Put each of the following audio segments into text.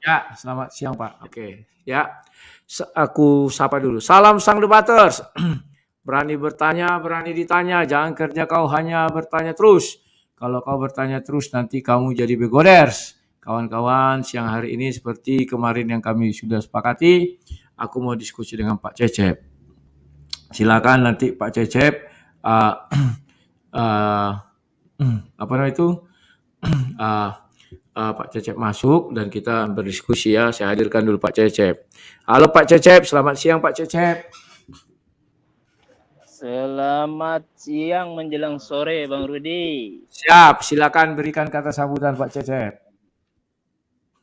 Ya, selamat siang Pak. Oke, ya. Aku sapa dulu. Salam sang debaters. Berani bertanya, berani ditanya. Jangan kerja kau hanya bertanya terus. Kalau kau bertanya terus nanti kamu jadi begoders. Kawan-kawan, siang hari ini seperti kemarin yang kami sudah sepakati, aku mau diskusi dengan Pak Cecep. Silakan nanti Pak Cecep uh, uh, apa namanya itu uh, Pak Cecep masuk dan kita berdiskusi ya. Saya hadirkan dulu Pak Cecep. Halo Pak Cecep, selamat siang Pak Cecep. Selamat siang menjelang sore, Bang Rudi. Siap, silakan berikan kata sambutan Pak Cecep.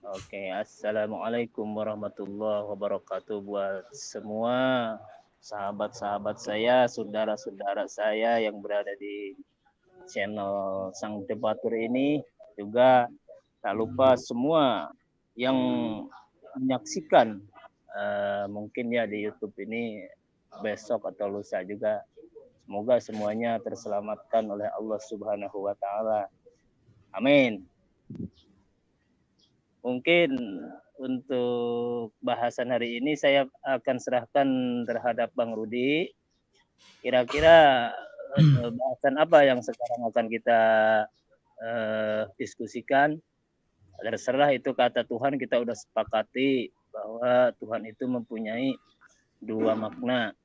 Oke, Assalamualaikum warahmatullahi wabarakatuh buat semua sahabat-sahabat saya, saudara-saudara saya yang berada di channel Sang Debatur ini. Juga tak lupa semua yang menyaksikan mungkin ya di YouTube ini besok atau lusa juga. Semoga semuanya terselamatkan oleh Allah Subhanahu wa taala. Amin. Mungkin untuk bahasan hari ini saya akan serahkan terhadap Bang Rudi. Kira-kira bahasan apa yang sekarang akan kita diskusikan? Terserah, itu kata Tuhan, kita udah sepakati bahwa Tuhan itu mempunyai dua makna.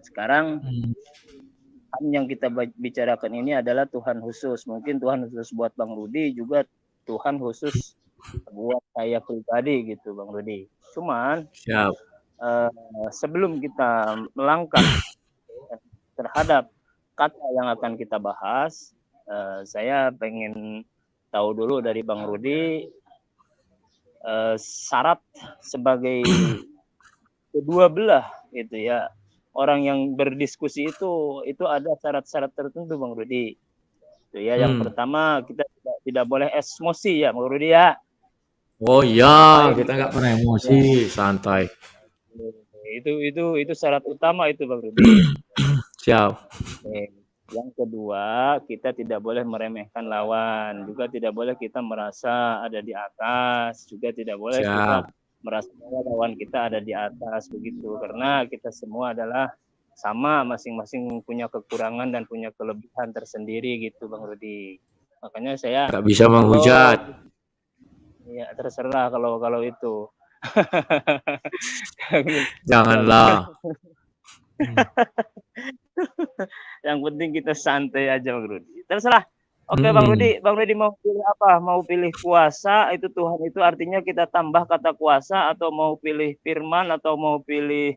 Sekarang yang kita bicarakan ini adalah Tuhan khusus. Mungkin Tuhan khusus buat Bang Rudi, juga Tuhan khusus buat saya pribadi gitu, Bang Rudi. Cuman sebelum kita melangkah terhadap kata yang akan kita bahas, saya pengen tahu dulu dari Bang Rudi syarat sebagai kedua belah gitu ya. Orang yang berdiskusi itu ada syarat-syarat tertentu, Bang Rudi. Itu ya. Yang pertama, kita tidak boleh emosi ya, Bang Rudi ya. Oh iya, kita nggak pernah emosi, santai. Itu syarat utama itu, Bang Rudi. Siap. Yang kedua, kita tidak boleh meremehkan lawan, juga tidak boleh kita merasa ada di atas, juga tidak boleh kita merasa lawan kita ada di atas begitu, karena kita semua adalah sama, masing-masing punya kekurangan dan punya kelebihan tersendiri gitu, Bang Rudi. Makanya saya nggak bisa menghujat. Ya terserah kalau itu. Janganlah. Yang penting kita santai aja, Bang Rudi. Terserah. Oke, Bang Rudi mau pilih apa? Mau pilih kuasa, itu Tuhan itu artinya kita tambah kata kuasa, atau mau pilih firman, atau mau pilih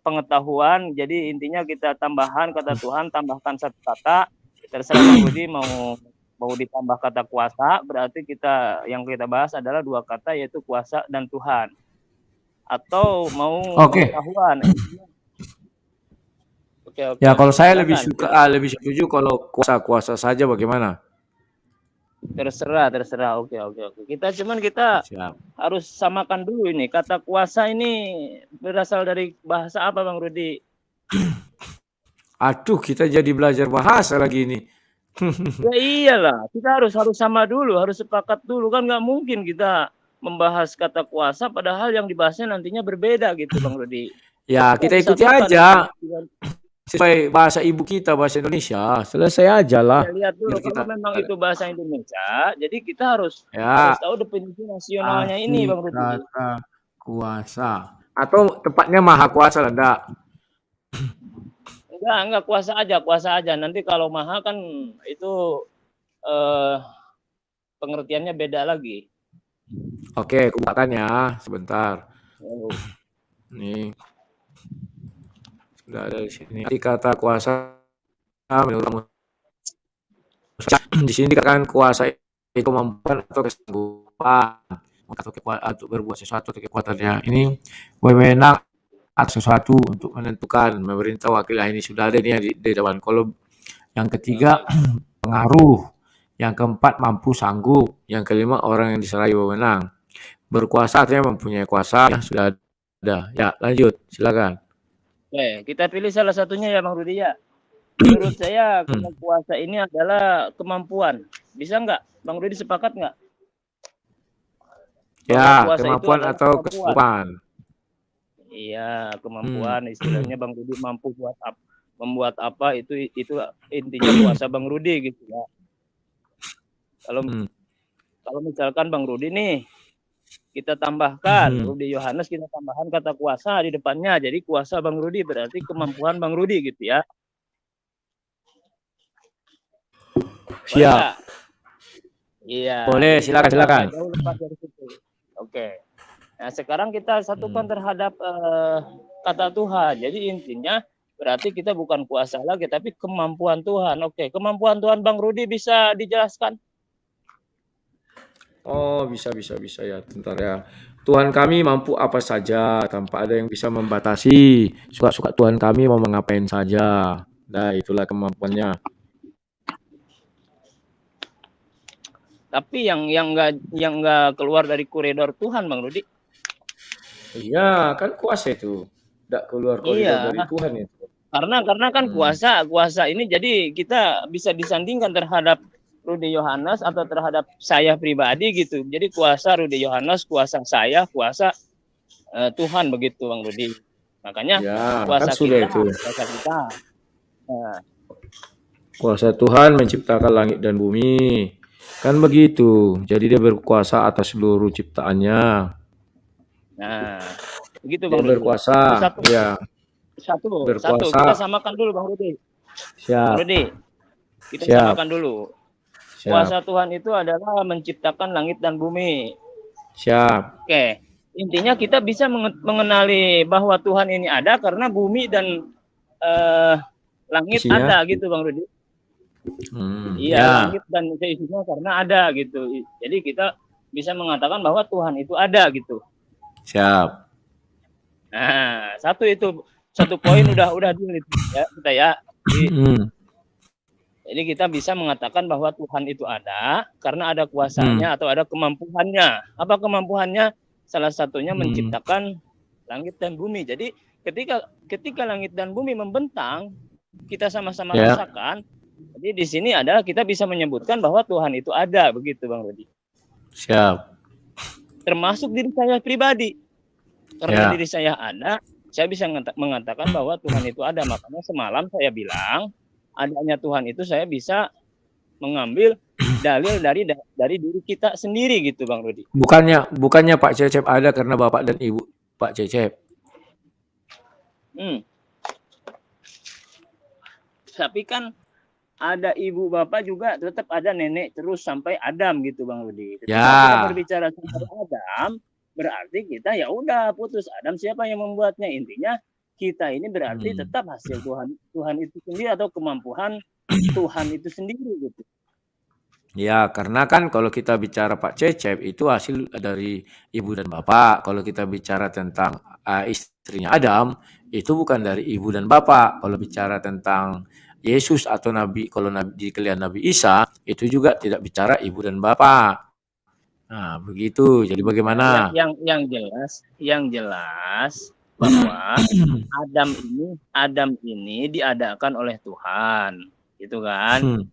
pengetahuan. Jadi intinya kita tambahan kata Tuhan, tambahkan satu kata. Terserah Bang Rudi mau ditambah kata kuasa, berarti yang kita bahas adalah dua kata, yaitu kuasa dan Tuhan. Atau mau pengetahuan. Okay. Ya kalau saya lebih setuju kalau kuasa saja, bagaimana? Terserah. Oke. Kita Siap. Harus samakan dulu ini. Kata kuasa ini berasal dari bahasa apa, Bang Rudi? Aduh, kita jadi belajar bahasa lagi ini. Ya iyalah, kita harus sama dulu, harus sepakat dulu, kan nggak mungkin kita membahas kata kuasa padahal yang dibahasnya nantinya berbeda gitu, Bang Rudi. Ya, kita ikuti aja sesuai bahasa ibu kita, bahasa Indonesia. Selesai aja lah. Ya, lihat dulu, kalau memang itu bahasa Indonesia, jadi kita harus tahu definisi nasionalnya ini, Bang Rudi. Kata kuasa. Atau tepatnya maha kuasa lah, enggak? Enggak, kuasa aja. Nanti kalau maha kan itu pengertiannya beda lagi. Oke, kumpulkan ya, sebentar. Nih. Sudah ada di sini. Nanti kata kuasa menurut di sini dikatakan kuasa itu kemampuan atau kesanggupan untuk berbuat sesuatu atau kekuatannya. Ini wewenang atau sesuatu untuk menentukan, memerintah, wakilah, ini sudah ada nih di dewan. Kalau yang ketiga pengaruh, yang keempat mampu, sanggup, yang kelima orang yang diserai wewenang. Berkuasa artinya mempunyai kuasa, ya sudah ada. Ya lanjut, silakan. Oke, kita pilih salah satunya ya, Bang Rudi ya. Menurut saya kuasa ini adalah kemampuan. Bisa nggak, Bang Rudi, sepakat nggak? Ya, kuasa itu kemampuan adalah atau kemampuan. kesanggupan. Iya, kemampuan istilahnya Bang Rudi mampu membuat apa itu intinya kuasa Bang Rudi gitu ya. Kalau misalkan Bang Rudi nih kita tambahkan Rudi Yohanes, kita tambahkan kata kuasa di depannya, jadi kuasa Bang Rudi berarti kemampuan Bang Rudi gitu ya. Siap. Iya. Boleh, silakan. Jauh lepas dari situ. Oke. Nah, sekarang kita satukan terhadap kata Tuhan. Jadi intinya berarti kita bukan kuasa lagi, tapi kemampuan Tuhan. Oke, kemampuan Tuhan Bang Rudi bisa dijelaskan? Oh, bisa ya, bentar ya. Tuhan kami mampu apa saja tanpa ada yang bisa membatasi. Suka-suka Tuhan kami mau mengapain saja. Nah, itulah kemampuannya. Tapi yang nggak keluar dari koridor Tuhan, Bang Rudi. Iya, kan kuasa itu. Tidak keluar koridor dari Tuhan itu. Karena kan kuasa ini jadi kita bisa disandingkan terhadap Rudi Yohanes atau terhadap saya pribadi gitu. Jadi kuasa Rudi Yohanes, kuasa saya, kuasa Tuhan begitu Bang Rudi. Makanya ya, kuasa kan sudah kita, itu. kuasa kita. Nah. Kuasa Tuhan menciptakan langit dan bumi. Kan begitu. Jadi dia berkuasa atas seluruh ciptaannya. Nah, begitu Dia Bang Rudi. berkuasa, ya. Satu. Berkuasa. Kita samakan dulu Bang Rudi. Siap. Bang Rudi, kita samakan dulu. Siap. Kuasa Tuhan itu adalah menciptakan langit dan bumi. Siap. Oke. Intinya kita bisa mengenali bahwa Tuhan ini ada karena bumi dan langit isinya ada gitu Bang Rudi. Iya, langit dan seisinya karena ada gitu. Jadi kita bisa mengatakan bahwa Tuhan itu ada gitu. Siap. Nah, satu poin udah deal itu ya kita ya. Jadi kita bisa mengatakan bahwa Tuhan itu ada karena ada kuasanya atau ada kemampuannya. Apa kemampuannya? Salah satunya menciptakan langit dan bumi. Jadi ketika langit dan bumi membentang, kita sama-sama rasakan. Jadi di sini adalah kita bisa menyebutkan bahwa Tuhan itu ada, begitu Bang Rudi. Siap. Termasuk diri saya pribadi. Karena diri saya ada, saya bisa mengatakan bahwa Tuhan itu ada. Makanya semalam saya bilang, adanya Tuhan itu saya bisa mengambil dalil dari diri kita sendiri gitu Bang Rudi. Bukannya Pak Cecep ada karena Bapak dan Ibu Pak Cecep. Tapi kan ada ibu bapak juga tetap ada nenek terus sampai Adam gitu Bang Rudi. Ketika kita berbicara sampai Adam, berarti kita ya udah putus Adam siapa yang membuatnya. Intinya kita ini berarti tetap hasil Tuhan itu sendiri atau kemampuan Tuhan itu sendiri gitu. Ya, karena kan kalau kita bicara Pak Cecep itu hasil dari ibu dan bapak. Kalau kita bicara tentang istrinya Adam, itu bukan dari ibu dan bapak. Kalau bicara tentang Yesus atau Nabi, kalau di kalian Nabi Isa, itu juga tidak bicara ibu dan bapak. Nah, begitu. Jadi bagaimana? Yang jelas bahwa Adam ini diadakan oleh Tuhan, gitu kan?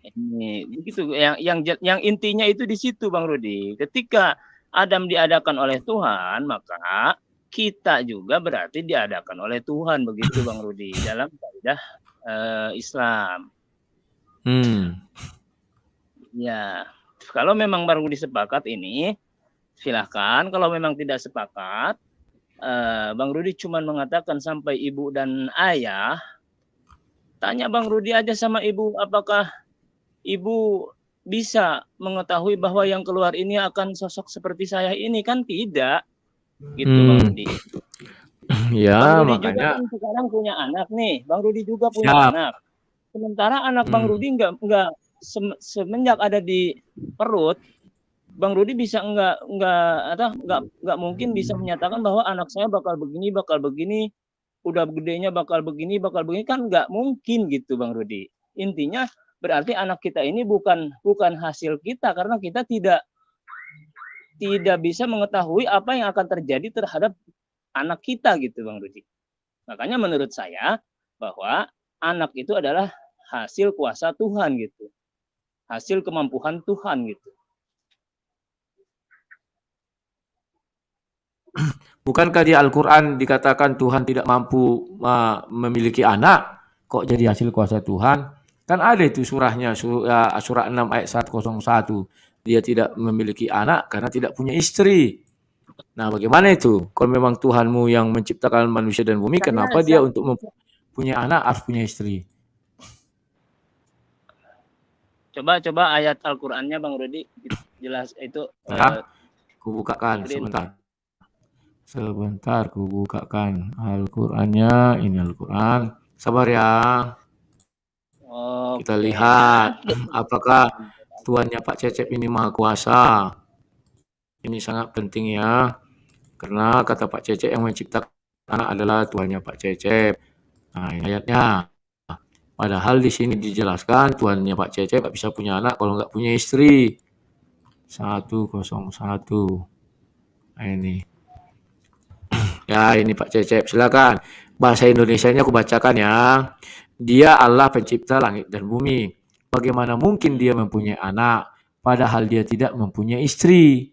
Ini begitu yang intinya itu di situ Bang Rudi. Ketika Adam diadakan oleh Tuhan, maka kita juga berarti diadakan oleh Tuhan begitu Bang Rudi dalam kaidah Islam. Ya, kalau memang Bang Rudi sepakat ini silahkan. Kalau memang tidak sepakat, Bang Rudi cuma mengatakan sampai ibu dan ayah. Tanya Bang Rudi aja sama ibu, apakah ibu bisa mengetahui bahwa yang keluar ini akan sosok seperti saya ini? Kan tidak, gitu Bang Rudi. Ya, Bang Rudi makanya juga kan sekarang punya anak nih. Bang Rudi juga punya anak. Sementara anak Bang Rudi nggak semenjak ada di perut, Bang Rudi bisa nggak mungkin bisa menyatakan bahwa anak saya bakal begini, udah gedenya bakal begini kan nggak mungkin gitu Bang Rudi. Intinya berarti anak kita ini bukan hasil kita karena kita tidak bisa mengetahui apa yang akan terjadi terhadap anak kita gitu Bang Rudi. Makanya menurut saya bahwa anak itu adalah hasil kuasa Tuhan gitu. Hasil kemampuan Tuhan gitu. Bukankah di Al-Quran dikatakan Tuhan tidak mampu memiliki anak? Kok jadi hasil kuasa Tuhan? Kan ada itu surahnya, surah 6 ayat 101. Dia tidak memiliki anak karena tidak punya istri. Nah, bagaimana itu? Kalau memang Tuhanmu yang menciptakan manusia dan bumi, kenapa dia untuk punya anak harus punya istri? Coba ayat Al-Qur'annya Bang Rudi jelas itu. Kubukakan sebentar. Sebentar, kubukakan Al-Qur'annya. Ini Al-Qur'an. Sabar ya. Kita lihat apakah Tuannya Pak Cecep ini maha kuasa. Ini sangat penting ya. Karena kata Pak Cecep yang menciptakan anak adalah Tuannya Pak Cecep. Nah, ini ayatnya. Padahal di sini dijelaskan Tuannya Pak Cecep nggak bisa punya anak kalau nggak punya istri. 101. Nah, ini. Ya, ini Pak Cecep. Silakan. Bahasa Indonesianya aku bacakan ya. Dia Allah pencipta langit dan bumi. Bagaimana mungkin dia mempunyai anak, padahal dia tidak mempunyai istri.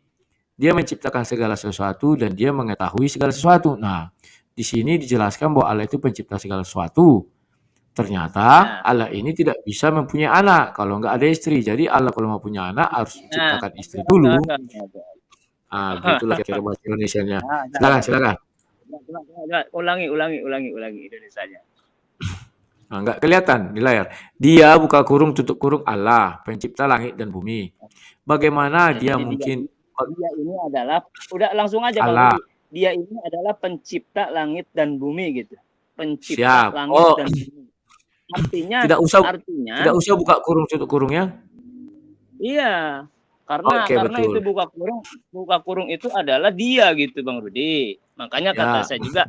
Dia menciptakan segala sesuatu dan dia mengetahui segala sesuatu. Nah, di sini dijelaskan bahwa Allah itu pencipta segala sesuatu. Ternyata Allah ini tidak bisa mempunyai anak kalau nggak ada istri. Jadi Allah kalau mau punya anak harus menciptakan istri dulu. Gitulah kira-kira bahasa Indonesianya. Silakan. Ulangi Indonesianya. Nah, nggak kelihatan di layar. Dia buka kurung tutup kurung Allah, pencipta langit dan bumi. Bagaimana dia mungkin? Dia ini adalah, udah langsung aja Allah. Bang Rudi. Dia ini adalah pencipta langit dan bumi gitu. Pencipta langit dan bumi. Artinya tidak usah buka kurung tutup kurungnya. Iya. Karena betul. Itu buka kurung itu adalah dia gitu Bang Rudi. Makanya kata saya juga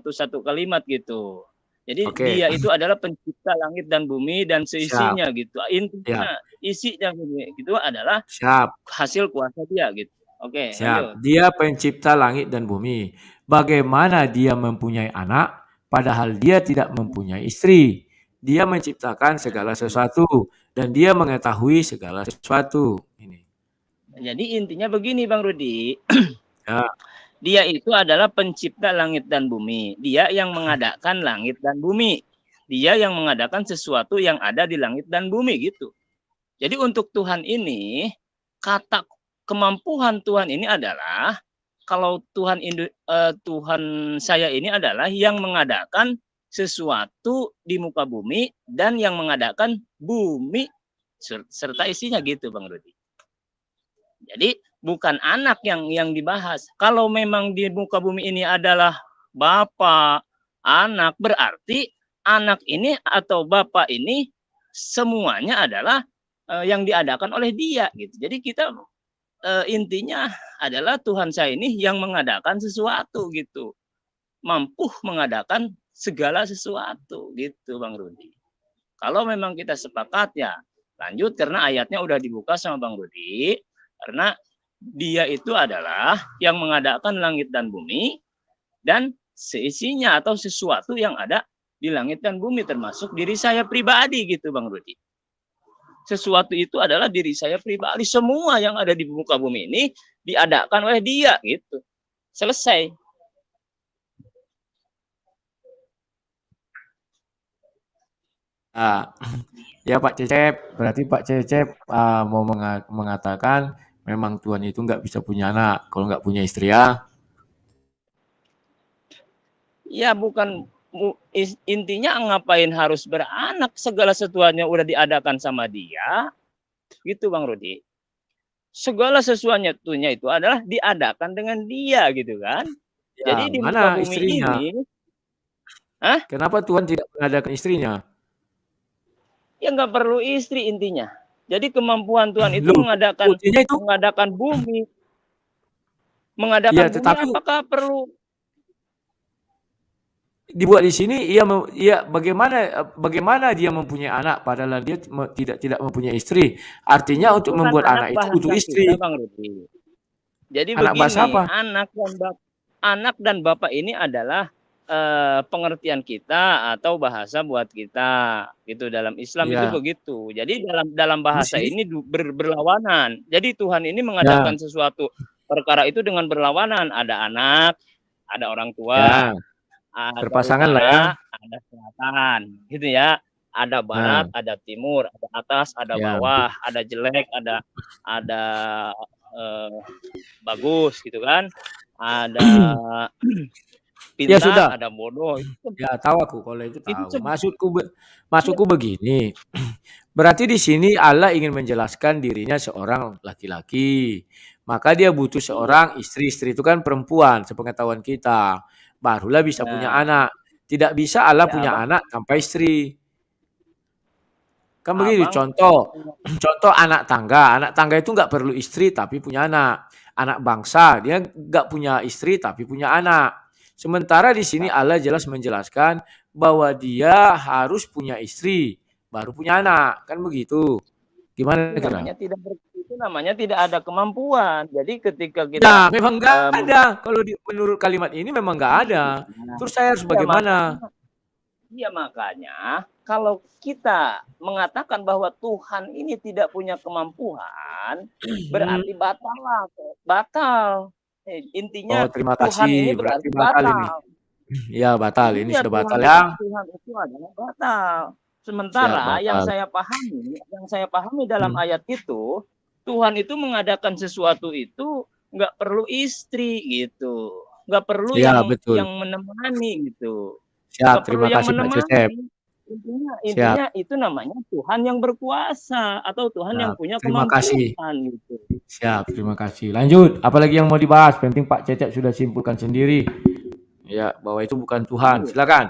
satu kalimat gitu. Jadi dia itu adalah pencipta langit dan bumi dan seisinya gitu. Intinya isinya gitu adalah hasil kuasa dia gitu. Oke. Siap. Dia pencipta langit dan bumi. Bagaimana dia mempunyai anak padahal dia tidak mempunyai istri? Dia menciptakan segala sesuatu dan dia mengetahui segala sesuatu. Ini. Jadi intinya begini Bang Rudi. Dia itu adalah pencipta langit dan bumi. Dia yang mengadakan langit dan bumi. Dia yang mengadakan sesuatu yang ada di langit dan bumi gitu. Jadi untuk Tuhan ini, kata kemampuan Tuhan ini adalah kalau Tuhan saya ini adalah yang mengadakan sesuatu di muka bumi dan yang mengadakan bumi serta isinya gitu Bang Rudi. Jadi bukan anak yang dibahas. Kalau memang di muka bumi ini adalah bapak, anak, berarti anak ini atau bapak ini semuanya adalah yang diadakan oleh dia gitu. Jadi kita intinya adalah Tuhan saya ini yang mengadakan sesuatu gitu. Mampu mengadakan segala sesuatu gitu Bang Rudi. Kalau memang kita sepakat ya lanjut karena ayatnya udah dibuka sama Bang Rudi. Karena dia itu adalah yang mengadakan langit dan bumi dan seisinya atau sesuatu yang ada di langit dan bumi termasuk diri saya pribadi gitu Bang Rudi. Sesuatu itu adalah diri saya pribadi. Semua yang ada di muka bumi ini diadakan oleh dia gitu. Selesai. Ya Pak Cecep, berarti Pak Cecep mau mengatakan memang Tuhan itu nggak bisa punya anak kalau nggak punya istri ya? Ya bukan, intinya ngapain harus beranak, segala sesuatunya udah diadakan sama dia, gitu Bang Rudi. Segala sesuatunya itu adalah diadakan dengan dia gitu kan. Ya, jadi di muka bumi istrinya? Ini, kenapa Tuhan tidak mengadakan istrinya? Ya nggak perlu istri intinya. Jadi kemampuan Tuhan itu mengadakan bumi. Mengadakan bumi apakah perlu dibuat di sini bagaimana dia mempunyai anak padahal dia tidak mempunyai istri. Artinya untuk membuat anak itu butuh istri. Kita, Bang Rudi. Jadi anak begini, anak dan bapak ini adalah pengertian kita atau bahasa buat kita gitu dalam Islam itu begitu. Jadi dalam bahasa ini berlawanan. Jadi Tuhan ini mengadakan sesuatu perkara itu dengan berlawanan. Ada anak, ada orang tua, Ya, ada berpasangan lah ya. utara, ada selatan, gitu ya. Ada barat, Nah, ada timur, ada atas, ada ya. bawah, ada jelek, ada bagus, gitu kan. Ada Ya pintar, sudah. ada bodoh. Ya tahu aku kalau itu Itu tahu. semua. Maksudku begini. Berarti di sini Allah ingin menjelaskan dirinya seorang laki-laki. Maka dia butuh Iya. seorang istri. Istri itu kan perempuan, sepengetahuan kita. Barulah bisa punya Nah, anak. Tidak bisa Allah ya punya abang, anak tanpa istri. Kan begitu. abang Contoh, contoh anak tangga. Anak tangga itu nggak perlu istri tapi punya anak. Anak bangsa dia nggak punya istri tapi punya anak. Sementara di sini Allah jelas menjelaskan bahwa dia harus punya istri baru punya anak. Kan begitu. Gimana kira? itu namanya tidak ada kemampuan. Jadi ketika Ya, kita memang nggak ada. Kalau menurut kalimat ini memang nggak ada. Terus saya harus ya bagaimana? makanya kalau kita mengatakan bahwa Tuhan ini tidak punya kemampuan, berarti batal lah, batal. Intinya Oh, terima Tuhan ini kasih. Berarti berarti batal ini. batal. Ya, batal. Ini Iya, sudah batal ya. Tuhan itu adalah batal. Siap, Sementara batal. yang saya pahami dalam ayat itu, Tuhan itu mengadakan sesuatu itu nggak perlu istri gitu, nggak perlu Ya, yang betul. menemani gitu, Siap, nggak perlu terima yang kasih Pak Cecep. menemani. Siap, Intinya itu namanya Tuhan yang berkuasa atau Tuhan yang siap. punya Terima kasih. kemampuan gitu. Siap, terima kasih. Lanjut, apalagi yang mau dibahas? Penting Pak Cecep sudah simpulkan sendiri. Ya, bahwa itu bukan Tuhan. Iya. Silakan.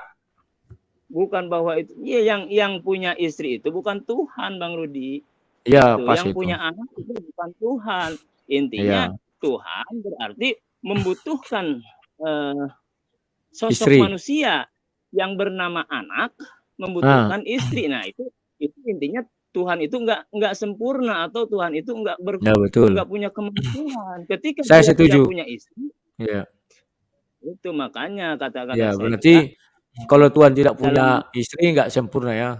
Bukan bahwa itu, iya yang punya istri itu bukan Tuhan, Bang Rudi. Iya, Itu pas yang itu. punya anak itu bukan Tuhan. Intinya Iya, Tuhan berarti membutuhkan sosok istri. manusia yang bernama anak, Nah, membutuhkan istri. Nah, itu intinya Tuhan itu nggak sempurna atau Tuhan itu ya betul. nggak punya kemampuan. Ketika Saya dia tidak setuju. punya istri, Iya. itu makanya kata-kata Ya, saya juga berarti kalau Tuhan tidak dalam. punya istri nggak sempurna ya.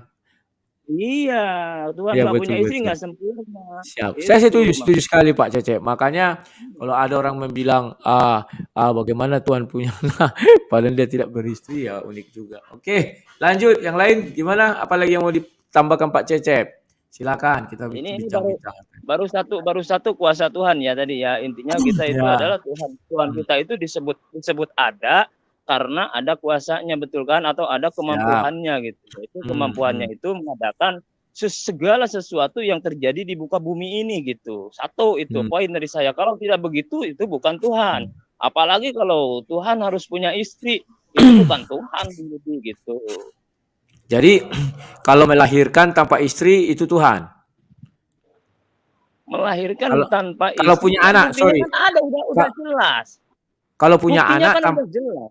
Iya, Tuhan Iya, nggak punya betul istri betul. nggak sempurna. Siap. Saya Itu setuju, setuju sekali Pak Cecep. Makanya kalau ada orang membilang, bagaimana Tuhan punya anak, padahal dia tidak beristri, ya unik juga. Oke, lanjut. Yang lain gimana? Apalagi yang mau ditambahkan Pak Cecep? Silakan kita ini bincang-bincang. baru satu kuasa Tuhan ya tadi ya. Intinya kita itu Ya, adalah Tuhan kita itu disebut ada karena ada kuasanya, betul kan, atau ada siap. kemampuannya gitu. Itu Hmm. kemampuannya itu mengadakan segala sesuatu yang terjadi di muka bumi ini gitu. Satu itu Hmm. poin dari saya. Kalau tidak begitu itu bukan Tuhan. Apalagi kalau Tuhan harus punya istri, itu bukan Tuhan gitu. Jadi kalau melahirkan tanpa istri itu Tuhan. Melahirkan Kalau tanpa kalau istri punya kan anak, buktinya sorry. kan ada, udah jelas. Kalau punya Buktinya anak kan udah jelas.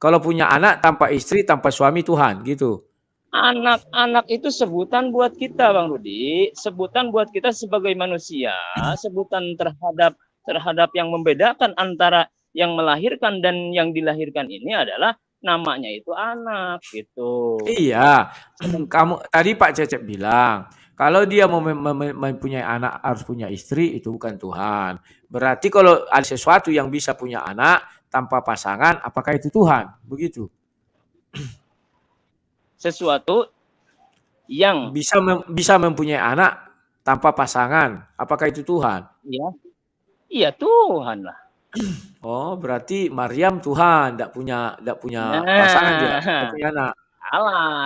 kalau punya anak tanpa istri, tanpa suami Tuhan, gitu. Anak-anak itu sebutan buat kita, Bang Rudi. Sebutan buat kita sebagai manusia. Sebutan terhadap yang membedakan antara yang melahirkan dan yang dilahirkan ini adalah namanya itu anak gitu. Iya, kamu tadi Pak Cecep bilang kalau dia mau mempunyai anak harus punya istri itu bukan Tuhan. Berarti kalau ada sesuatu yang bisa punya anak tanpa pasangan, apakah itu Tuhan? Begitu. Sesuatu yang Bisa mempunyai anak tanpa pasangan, apakah itu Tuhan? ya, iya Tuhan lah. Oh, berarti Maryam Tuhan, tidak punya pasangan dia, tidak Nah, punya anak.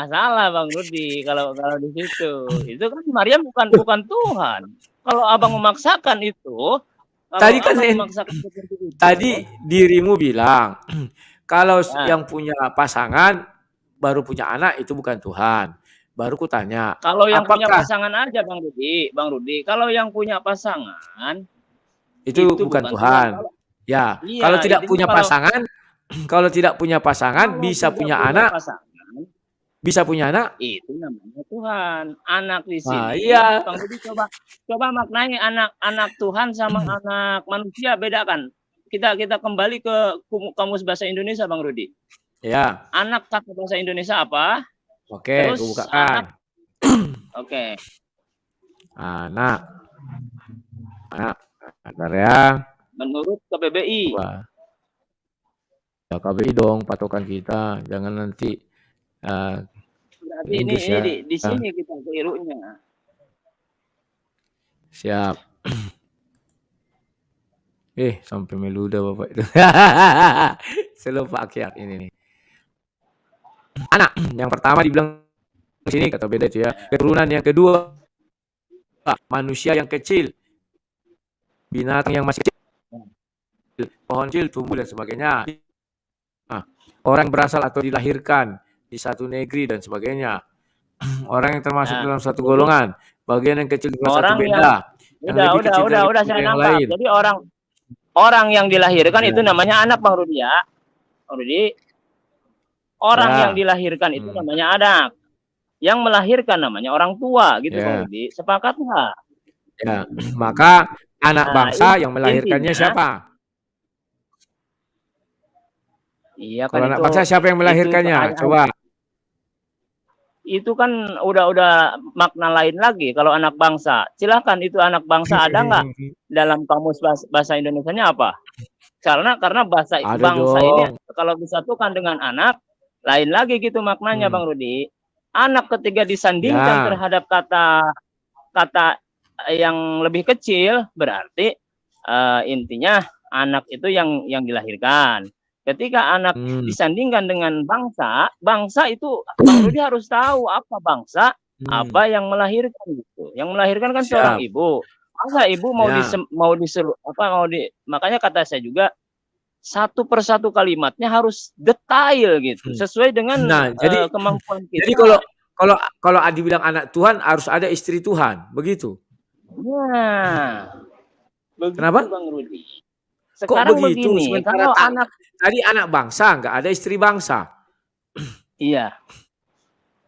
salah Bang Rudi kalau di situ. Itu kan Maryam bukan Tuhan. Kalau Abang memaksakan itu, kalau Tadi kan Abang memaksakan seperti itu, tadi dirimu bilang kalau ya, yang punya pasangan baru punya anak itu bukan Tuhan. Baru kutanya, kalau yang punya apakah pasangan aja Bang Rudi, kalau yang punya pasangan itu itu bukan bukan Tuhan. Tuhan? Ya, kalau Iya, tidak intinya punya pasangan, kalau tidak punya pasangan kalau bisa tidak punya punya anak, pasangan itu namanya Tuhan. Anak di Nah, sini, iya, Bang Rudi coba maknai anak Tuhan sama anak manusia bedakan. Kita kembali ke kamus bahasa Indonesia Bang Rudi. ya. Anak kata bahasa Indonesia apa? Oke, Terus aku bukakan. anak, oke. Anak, anak, bentar ya. menurut KBBI. Wah. Ya, KBI dong patokan kita, jangan nanti Berarti Inggris ini ya. di sini kita kelirunya. Siap. Sampai meludah Bapak itu. Selupa akhir ini nih. Anak yang pertama dibilang di sini kata beda itu ya. Keturunan yang kedua manusia yang kecil, binatang yang masih kecil, pohon kecil tumbuh dan sebagainya. Orang berasal atau dilahirkan di satu negeri dan sebagainya. Orang yang termasuk dalam satu golongan, bagian yang kecil juga satu beda. Yang lebih kecil dari saya yang nangkap. lain. Jadi orang yang dilahirkan itu namanya anak, Bang Rudi ya. Bang Rudi. Orang yang dilahirkan itu namanya anak. Yang melahirkan namanya orang tua, gitu Bang Rudi. Sepakat nggak? Ya, maka anak bangsa yang melahirkannya siapa? Iya Kalau kan anak bangsa siapa yang melahirkannya? Coba. Itu kan udah makna lain lagi kalau anak bangsa. Silakan itu anak bangsa ada nggak dalam kamus bahasa Indonesianya apa? Karena bahasa bangsa ini kalau disatukan dengan anak lain lagi gitu maknanya Bang Rudi. Anak ketika disandingkan terhadap kata yang lebih kecil berarti intinya anak itu yang dilahirkan. Ketika anak disandingkan dengan bangsa itu Bang Rudi harus tahu apa bangsa, apa yang melahirkan gitu. Yang melahirkan kan seorang ibu. Masa ibu makanya kata saya juga satu persatu kalimatnya harus detail gitu, sesuai dengan kemampuan kita. Jadi kalau Adi bilang anak Tuhan harus ada istri Tuhan, begitu? Nah, begitu kenapa? Bang Rudi. Sekarang kok begitu? Begini, sementara tadi anak bangsa nggak ada istri bangsa. Iya.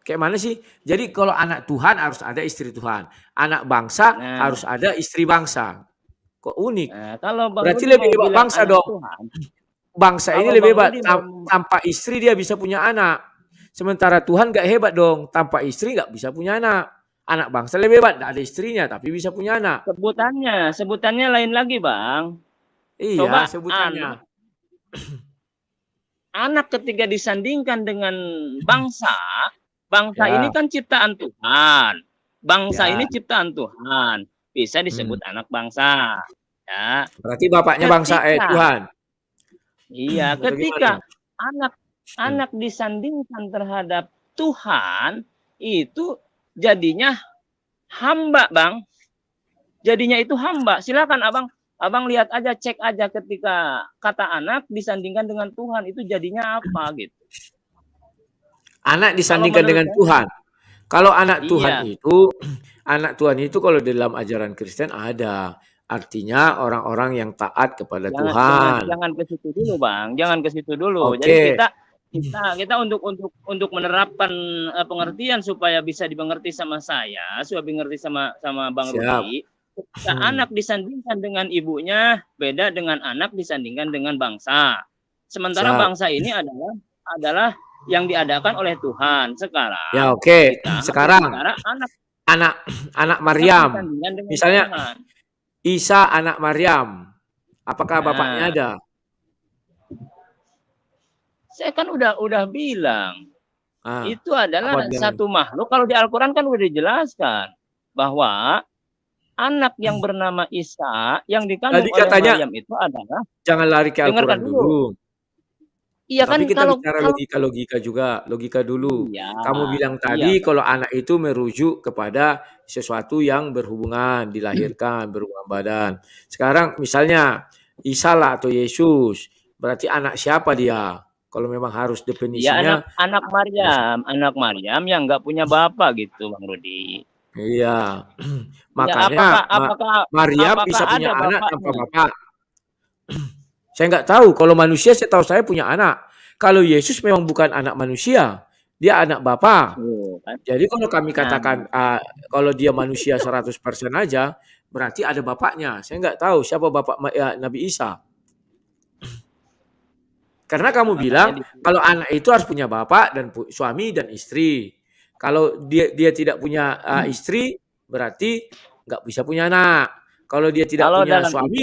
Kayak mana sih? Jadi kalau anak Tuhan harus ada istri Tuhan, anak bangsa harus ada istri bangsa. Kok unik? Kalau berarti lebih hebat bangsa dong. Tuhan, bangsa ini lebih hebat. Tanpa istri dia bisa punya anak. Sementara Tuhan nggak hebat dong. Tanpa istri nggak bisa punya anak. Anak bangsa lebih hebat, nggak ada istrinya tapi bisa punya anak. Sebutannya lain lagi Bang. Iya, coba sebutannya. Anak ketika disandingkan dengan bangsa ini kan ciptaan Tuhan. Bangsa ini ciptaan Tuhan. Bisa disebut anak bangsa. Ya. Berarti bapaknya bangsa Tuhan. Iya, ketika anak disandingkan terhadap Tuhan, itu jadinya hamba, Bang. Jadinya itu hamba. Silakan Abang lihat aja, cek aja ketika kata anak disandingkan dengan Tuhan itu jadinya apa gitu. Anak disandingkan dengan Tuhan. Kalau anak Tuhan itu, anak Tuhan itu kalau dalam ajaran Kristen ada. Artinya orang-orang yang taat kepada Tuhan. Jangan ke situ dulu, Bang. Jangan ke situ dulu. Jadi kita untuk menerapkan pengertian supaya bisa dimengerti sama saya, supaya dimengerti sama Bang Rudi. Anak disandingkan dengan ibunya beda dengan anak disandingkan dengan bangsa. Sementara bangsa ini adalah yang diadakan oleh Tuhan. Sekarang. Ya oke. Sekarang anak Maryam. Misalnya Tuhan. Isa anak Maryam. Apakah bapaknya ada? Saya kan udah bilang. Itu adalah satu makhluk. Kalau di Al-Qur'an kan udah dijelaskan bahwa anak yang bernama Isa yang dikandung oleh Maryam itu adalah, jangan lari ke Al-Quran dulu. Iya kan, kita bicara logika juga, logika dulu. Kamu bilang tadi kalau anak itu merujuk kepada sesuatu yang berhubungan, dilahirkan, berhubungan badan. Sekarang misalnya Isa lah atau Yesus, berarti anak siapa dia? Kalau memang harus definisinya. Ya, anak Maryam yang nggak punya bapak gitu, Bang Rudi. Iya, makanya Maryam bisa punya anak tanpa bapak. Saya nggak tahu. Kalau manusia, saya tahu saya punya anak. Kalau Yesus memang bukan anak manusia, dia anak Bapa. Jadi kalau kami katakan kalau dia manusia 100% aja, berarti ada bapaknya. Saya nggak tahu siapa bapak Nabi Isa. Karena kamu bilang kalau anak itu harus punya bapak dan suami dan istri. Kalau dia tidak punya istri, berarti nggak bisa punya anak. Kalau dia tidak punya suami,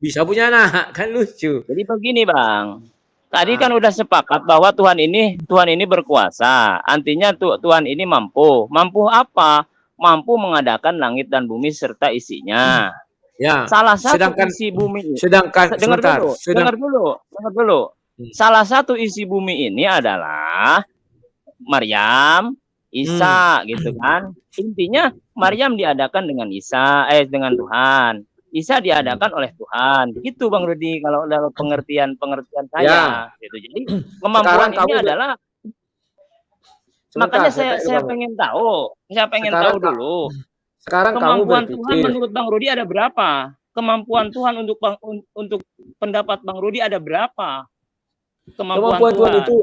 bisa punya anak, kan lucu. Jadi begini Bang, tadi Ah, kan udah sepakat bahwa Tuhan ini berkuasa. Artinya Tuhan ini mampu. Mampu apa? Mampu mengadakan langit dan bumi serta isinya. ya. Salah satu Sedangkan isi bumi, dengar sebentar, dulu, dengar dulu, dengar dulu. Salah satu isi bumi ini adalah Maryam, Isa, gitu kan. Intinya Maryam diadakan dengan dengan Tuhan. Isa diadakan oleh Tuhan. Gitu Bang Rudi kalau dalam pengertian ya. saya gitu. Jadi Sekarang kemampuan ini kamu adalah sebentar, makanya saya tanya saya kamu. pengen tahu. Saya pengen Sekarang tahu dulu. sekarang kamu Kemampuan Tuhan berpikir menurut Bang Rudi ada berapa? Kemampuan Tuhan untuk pendapat Bang Rudi ada berapa? Kemampuan kemampuan Tuhan Tuhan. itu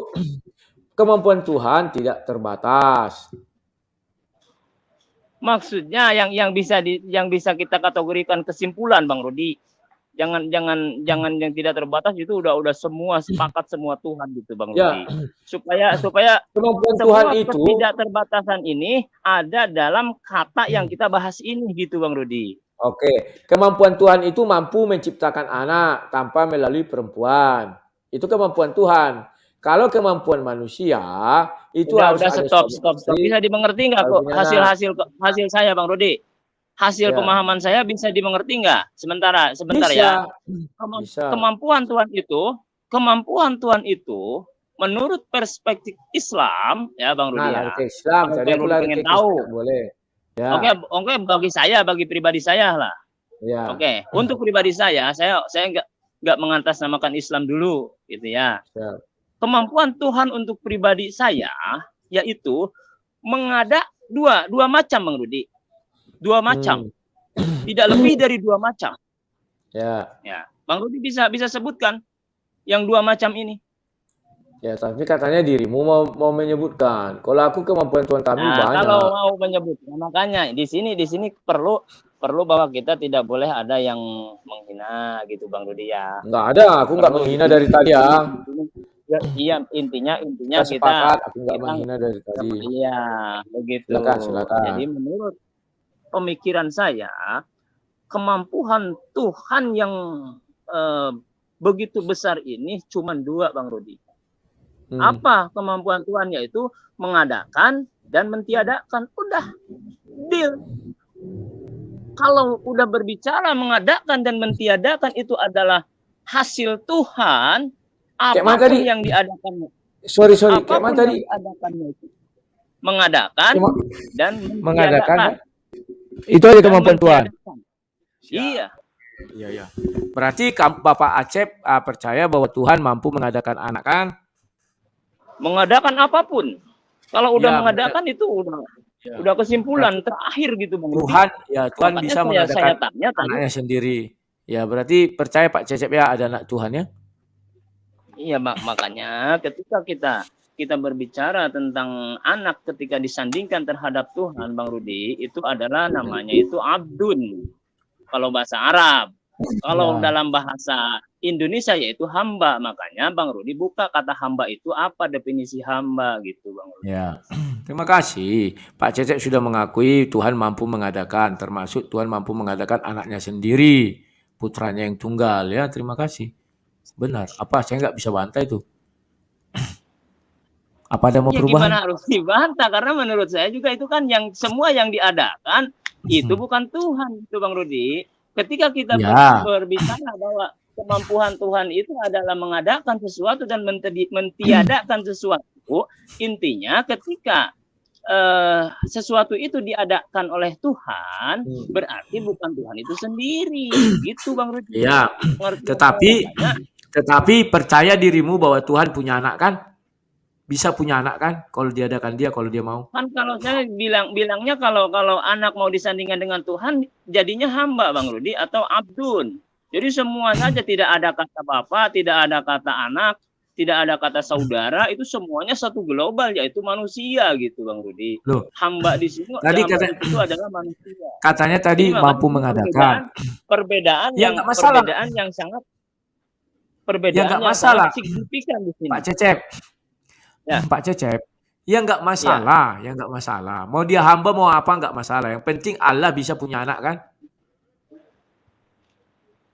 kemampuan Tuhan tidak terbatas. Maksudnya yang bisa kita kategorikan kesimpulan Bang Rudi. Jangan yang tidak terbatas itu udah semua sepakat semua Tuhan gitu Bang Ya, Rudi. Supaya kemampuan Tuhan semua itu ketidakterbatasan ini ada dalam kata yang kita bahas ini gitu Bang Rudi. oke, kemampuan Tuhan itu mampu menciptakan anak tanpa melalui perempuan. Itu kemampuan Tuhan. Kalau kemampuan manusia itu harus Udah ada stop. suami istri, Bisa dimengerti nggak baru kok punya anak. hasil saya Bang Rudi? Hasil Ya, pemahaman saya bisa dimengerti nggak? Sebentar ya. bisa, bisa. Kemampuan Tuhan itu menurut perspektif Islam ya Bang Nah, Rudi lari ya. ke Islam. Kalau Tadi Bang aku Rudi lari pengen ke Kristen, tahu. nggak boleh. Ya, Oke, bagi pribadi saya lah. ya, Oke, untuk pribadi saya nggak mengatasnamakan Islam dulu gitu ya. ya. Kemampuan Tuhan untuk pribadi saya yaitu mengadak dua macam Bang Rudi. Dua macam. Tidak lebih dari dua macam. Ya. Ya. Bang Rudi bisa sebutkan yang dua macam ini. Ya, tapi katanya dirimu mau menyebutkan. Kalau aku kemampuan Tuhan kami Nah, banyak. kalau mau menyebutkan makanya di sini perlu bahwa kita tidak boleh ada yang menghina gitu Bang Rudi ya. Enggak ada, aku enggak menghina dari tadi ya. Iya, intinya Kita sepakat, aku enggak menghina dari tadi. Iya, begitu. Silakan. Jadi menurut pemikiran saya, kemampuan Tuhan yang begitu besar ini cuma dua Bang Rudi. Apa kemampuan Tuhan? Yaitu mengadakan dan mentiadakan. Udah, deal. Kalau udah berbicara mengadakan dan mentiadakan itu adalah hasil Tuhan, apapun yang diadakan. Sorry, apapun yang diadakannya itu mengadakan dan mengadakan. Itu aja kemampuan Tuhan. Iya. Iya. Berarti Bapak Acep percaya bahwa Tuhan mampu mengadakan anak kan? Mengadakan apapun. Kalau udah mengadakan itu udah kesimpulan terakhir gitu Bang. Tuhan bisa mengadakan anaknya sendiri. Ya, berarti percaya Pak Cecep ya ada anak Tuhan ya? Iya, makanya ketika kita berbicara tentang anak ketika disandingkan terhadap Tuhan Bang Rudi, itu adalah namanya itu abdun. Kalau bahasa Arab. Kalau dalam bahasa Indonesia yaitu hamba. Makanya Bang Rudi buka kata hamba itu apa definisi hamba gitu Bang Rudi. Ya. Terima kasih. Pak Cecep sudah mengakui Tuhan mampu mengadakan, termasuk Tuhan mampu mengadakan anaknya sendiri, putranya yang tunggal ya. Terima kasih. Benar. Apa saya nggak bisa bantah itu? Apa ada mau perubahan? Gimana harus dibantah? Karena menurut saya juga itu kan yang semua yang diadakan itu bukan Tuhan itu Bang Rudi. Ketika kita berbicara bahwa kemampuan Tuhan itu adalah mengadakan sesuatu dan mentiadakan sesuatu, intinya ketika sesuatu itu diadakan oleh Tuhan, berarti bukan Tuhan itu sendiri, gitu Bang Rudi. Iya. Tetapi percaya dirimu bahwa Tuhan punya anak kan? Bisa punya anak kan? Kalau diadakan dia, kalau dia mau. Kan kalau saya bilangnya kalau anak mau disandingkan dengan Tuhan, jadinya hamba Bang Rudi atau abdun. Jadi semua saja tidak ada kata bapak, tidak ada kata anak, tidak ada kata saudara, itu semuanya satu global yaitu manusia gitu Bang Rudi. Loh, hamba di sini tadi itu adalah manusia. Katanya tadi jadi, mampu mengadakan. Perbedaan yang sangat sangat signifikan di sini. Pak Cecep. Ya. Pak Cecep, ya nggak masalah, Mau dia hamba mau apa nggak masalah. Yang penting Allah bisa punya anak kan?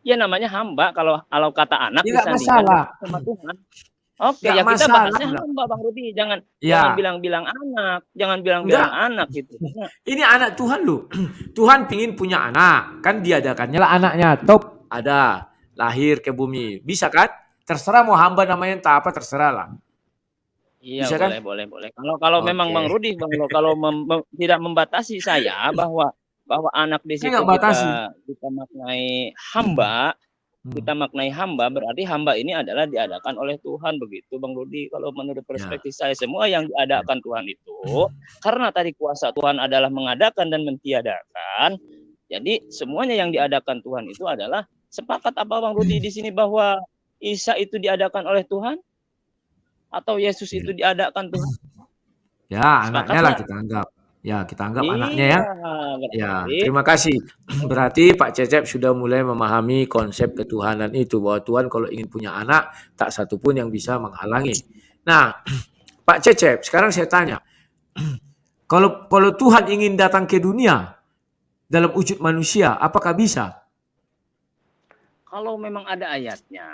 Ya namanya hamba, kalau kata anak Ya nggak disandingkan masalah. sama Tuhan. Oke, Nggak ya kita masalah bahasnya lah. hamba Bang Rudi, jangan Ya, bilang-bilang anak, jangan bilang-bilang enggak. anak gitu. Karena Ini anak Tuhan loh. Tuhan pingin punya anak. Kan diadakannya lah anaknya. Top. Ada. Lahir ke bumi. Bisa kan? Terserah mau hamba namanya entah apa. Terserah lah. iya Bisa kan? boleh boleh boleh. Kalau memang Bang Oke. Rudi kalau tidak membatasi saya bahwa anak di Saya situ nggak batasi. kita maknai hamba, Hmm. kita maknai hamba berarti hamba ini adalah diadakan oleh Tuhan begitu Bang Rudi. Kalau menurut Ya. perspektif saya semua yang Ya. diadakan Tuhan itu karena tadi kuasa Tuhan adalah mengadakan dan mentiadakan. Jadi semuanya yang diadakan Tuhan itu adalah sepakat apa Bang Rudi di sini bahwa Isa itu diadakan oleh Tuhan atau Yesus Ya. itu diadakan Tuhan? Ya, Sepakat anaknya lah nggak? kita anggap. Ya, kita anggap anaknya ya. Iya, Ya, berarti terima kasih. Berarti Pak Cecep sudah mulai memahami konsep ketuhanan itu bahwa Tuhan kalau ingin punya anak tak satu pun yang bisa menghalangi. Nah, Pak Cecep, sekarang saya tanya, kalau Tuhan ingin datang ke dunia dalam wujud manusia, apakah bisa? kalau memang ada ayatnya,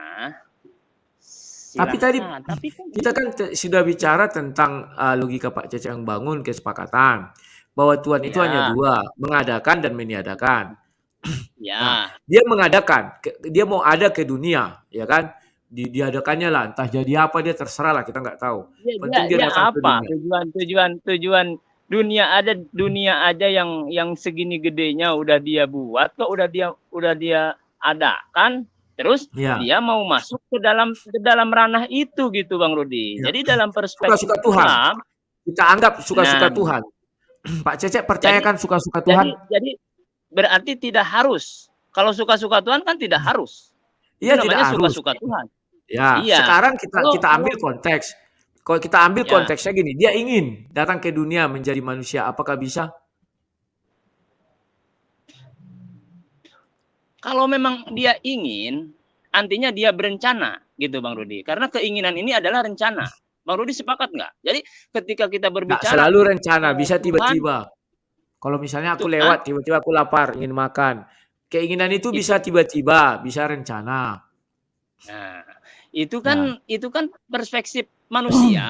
Tapi tadi silahkan. Tapi kan kita kan sudah bicara tentang logika Pak Cecep yang bangun kesepakatan bahwa Tuhan itu hanya ya, dua, mengadakan dan meniadakan. Nah, ya, dia mengadakan, dia mau ada ke dunia, ya kan? Diadakannya lah, entah jadi apa dia terserah lah, kita nggak tahu. dia dia Penting dia dia datang ke apa dunia. tujuan dunia aja yang segini gedenya udah dia buat kok udah dia adakan terus Ya, dia mau masuk ke dalam ranah itu gitu Bang Rudi. ya. Jadi dalam perspektif Suka-suka Tuhan. Islam, Kita anggap nah suka-suka Tuhan. Pak Cecep jadi percayakan suka-suka jadi Tuhan? jadi berarti tidak harus. Kalau suka-suka Tuhan kan tidak harus. Itu Iya tidak namanya harus. suka-suka Tuhan. Ya, Iya. sekarang kita Kalau kita kalau ambil konteks. Kalau kita ambil ya, konteksnya gini, dia ingin datang ke dunia menjadi manusia, apakah bisa? kalau memang dia ingin, artinya dia berencana gitu Bang Rudi. Karena keinginan ini adalah rencana. Bang Rudi sepakat nggak? Jadi ketika kita Nggak berbicara selalu rencana, bisa Tuhan, tiba-tiba. Kalau misalnya aku Tuhan lewat, tiba-tiba aku lapar, ingin makan. Keinginan itu itu, bisa tiba-tiba, bisa rencana. nah Ya. itu kan perspektif manusia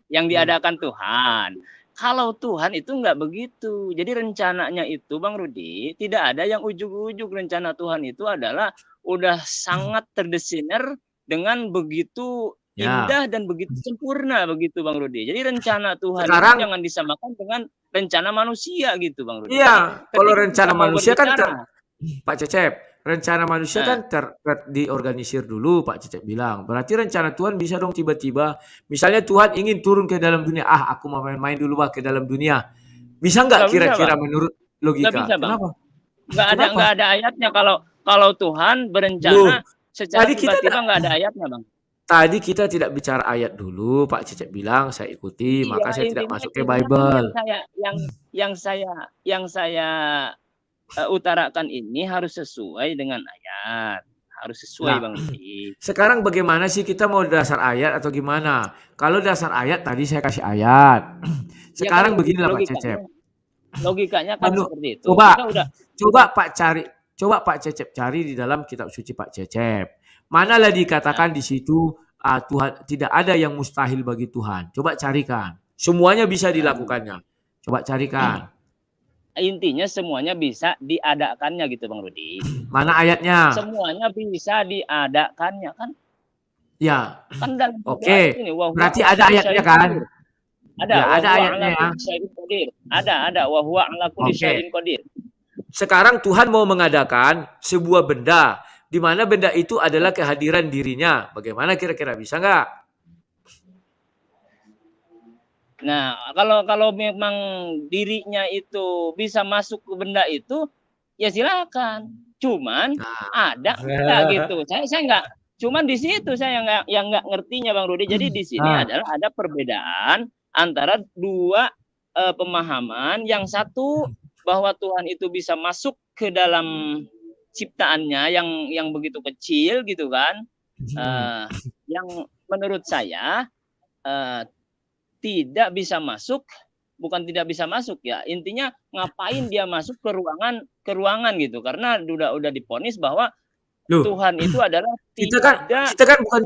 yang Hmm. diadakan Tuhan. Kalau Tuhan itu nggak begitu. Jadi rencananya itu Bang Rudi tidak ada yang ujug-ujug. Rencana Tuhan itu adalah udah sangat terdesainer dengan begitu Ya. indah dan begitu sempurna begitu Bang Rudi. Jadi rencana Tuhan itu Sekarang, jangan disamakan dengan rencana manusia gitu Bang Rudi. Jadi iya, kalau ketika kita rencana mau manusia kan berbicara, Pak Cecep, rencana manusia nah, kan diorganisir dulu, Pak Cecep bilang. Berarti rencana Tuhan bisa dong tiba-tiba. Misalnya Tuhan ingin turun ke dalam dunia. Ah, aku mau main-main dulu bah ke dalam dunia. Bisa nggak nggak bisa kira-kira Bang, menurut nggak logika? bisa Bang. Kenapa? Nggak Kenapa? ada ayatnya kalau Tuhan Loh, berencana secara tadi kita tiba-tiba nggak ada ayatnya Bang. tadi kita tidak bicara ayat dulu, Pak Cecep bilang saya ikuti, Iya, maka saya tidak intinya masuk ke intinya kan Bible. yang saya utarakan ini harus sesuai dengan ayat. Harus sesuai Nah, Bang Rudi. sekarang bagaimana sih kita mau dasar ayat atau gimana? Kalau dasar ayat tadi saya kasih ayat. Ya kan Sekarang beginilah Pak logikanya Cecep. logikanya kan seperti itu. Coba Kita udah coba Pak cari, coba Pak Cecep cari di dalam kitab suci Pak Cecep. Manalah nah, dikatakan di situ Tuhan tidak ada yang mustahil bagi Tuhan. Coba carikan. Semuanya bisa nah, dilakukannya. Coba carikan. intinya semuanya bisa diadakannya gitu Bang Rudi. Mana ayatnya? Semuanya bisa diadakannya kan Ya, kan dalam oke. ayat ini wa huwa Berarti ala ada kulli ayatnya syai'in kan? qadir. Ada Ya, wa ada huwa ala ayatnya ya. kulli syai'in qadir. Ada wa huwa ala kulli Oke. syai'in qadir. Sekarang Tuhan mau mengadakan sebuah benda di mana benda itu adalah kehadiran dirinya. Bagaimana kira-kira bisa nggak? Nah, kalau memang dirinya itu bisa masuk ke benda itu, ya silakan. Cuman ada enggak Nah. gitu. Saya enggak. Cuman di situ saya yang enggak ngertinya Bang Rudi. Jadi di sini Nah, adalah ada perbedaan antara dua pemahaman. Yang satu bahwa Tuhan itu bisa masuk ke dalam ciptaannya yang begitu kecil gitu kan. Yang menurut saya tidak bisa masuk, bukan tidak bisa masuk ya. Intinya ngapain dia masuk ke ruangan gitu. Karena udah diponis bahwa Loh, Tuhan itu adalah kita kan tidak. kita kan bukan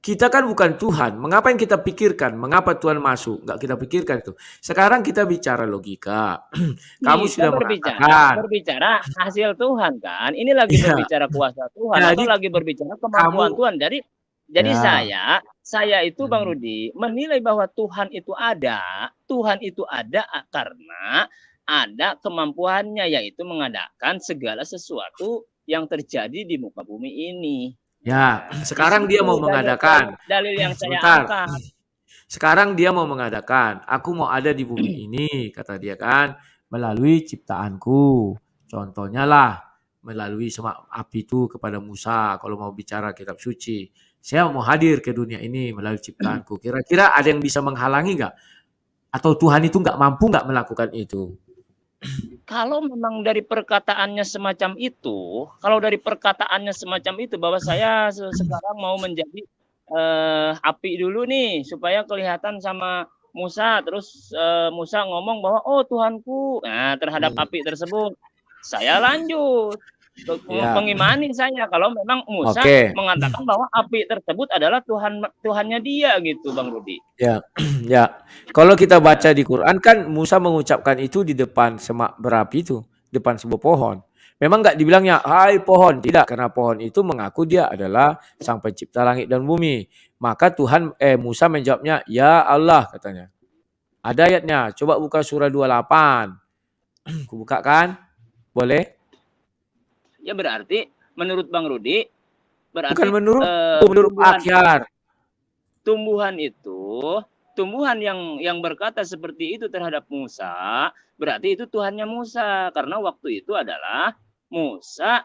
kita kan bukan Tuhan. Mengapa yang kita pikirkan? Mengapa Tuhan masuk? Nggak kita pikirkan itu. Sekarang kita bicara logika. Kamu Kita sudah mengatakan, berbicara hasil Tuhan kan. Ini lagi iya. berbicara kuasa Tuhan atau Jadi lagi berbicara kamu, kemampuan Tuhan. Jadi ya, saya itu Bang hmm, Rudi menilai bahwa Tuhan itu ada. Tuhan itu ada karena ada kemampuannya, yaitu mengadakan segala sesuatu yang terjadi di muka bumi ini. ya. Nah, di Sekarang dia situ mau mengadakan. dalil yang saya Sebentar. angkat. Sekarang dia mau mengadakan. Aku mau ada di bumi ini, kata dia kan, melalui ciptaanku. Contohnya lah, melalui semak api itu kepada Musa. Kalau mau bicara kitab suci, saya mau hadir ke dunia ini melalui ciptaanku. Kira-kira ada yang bisa menghalangi nggak? Atau Tuhan itu nggak mampu nggak melakukan itu? Kalau memang dari perkataannya semacam itu, kalau dari perkataannya semacam itu bahwa saya sekarang mau menjadi api dulu nih supaya kelihatan sama Musa, terus Musa ngomong bahwa oh Tuhanku, nah terhadap api tersebut saya lanjut Ya, mengimani saya kalau memang Musa oke. mengatakan bahwa api tersebut adalah Tuhannya dia gitu, Bang Rudi. Ya, ya. Kalau kita baca di Quran kan Musa mengucapkan itu di depan semak berapi itu, depan sebuah pohon. Memang nggak dibilangnya, hai pohon. Tidak, karena pohon itu mengaku dia adalah sang pencipta langit dan bumi. Maka Musa menjawabnya, ya Allah katanya. Ada ayatnya, coba buka surah 28. Aku buka kan? Boleh? Ya berarti menurut Bang Rudi Bukan berarti menurut akhir. tumbuhan itu, tumbuhan yang berkata seperti itu terhadap Musa, berarti itu Tuhannya Musa karena waktu itu adalah Musa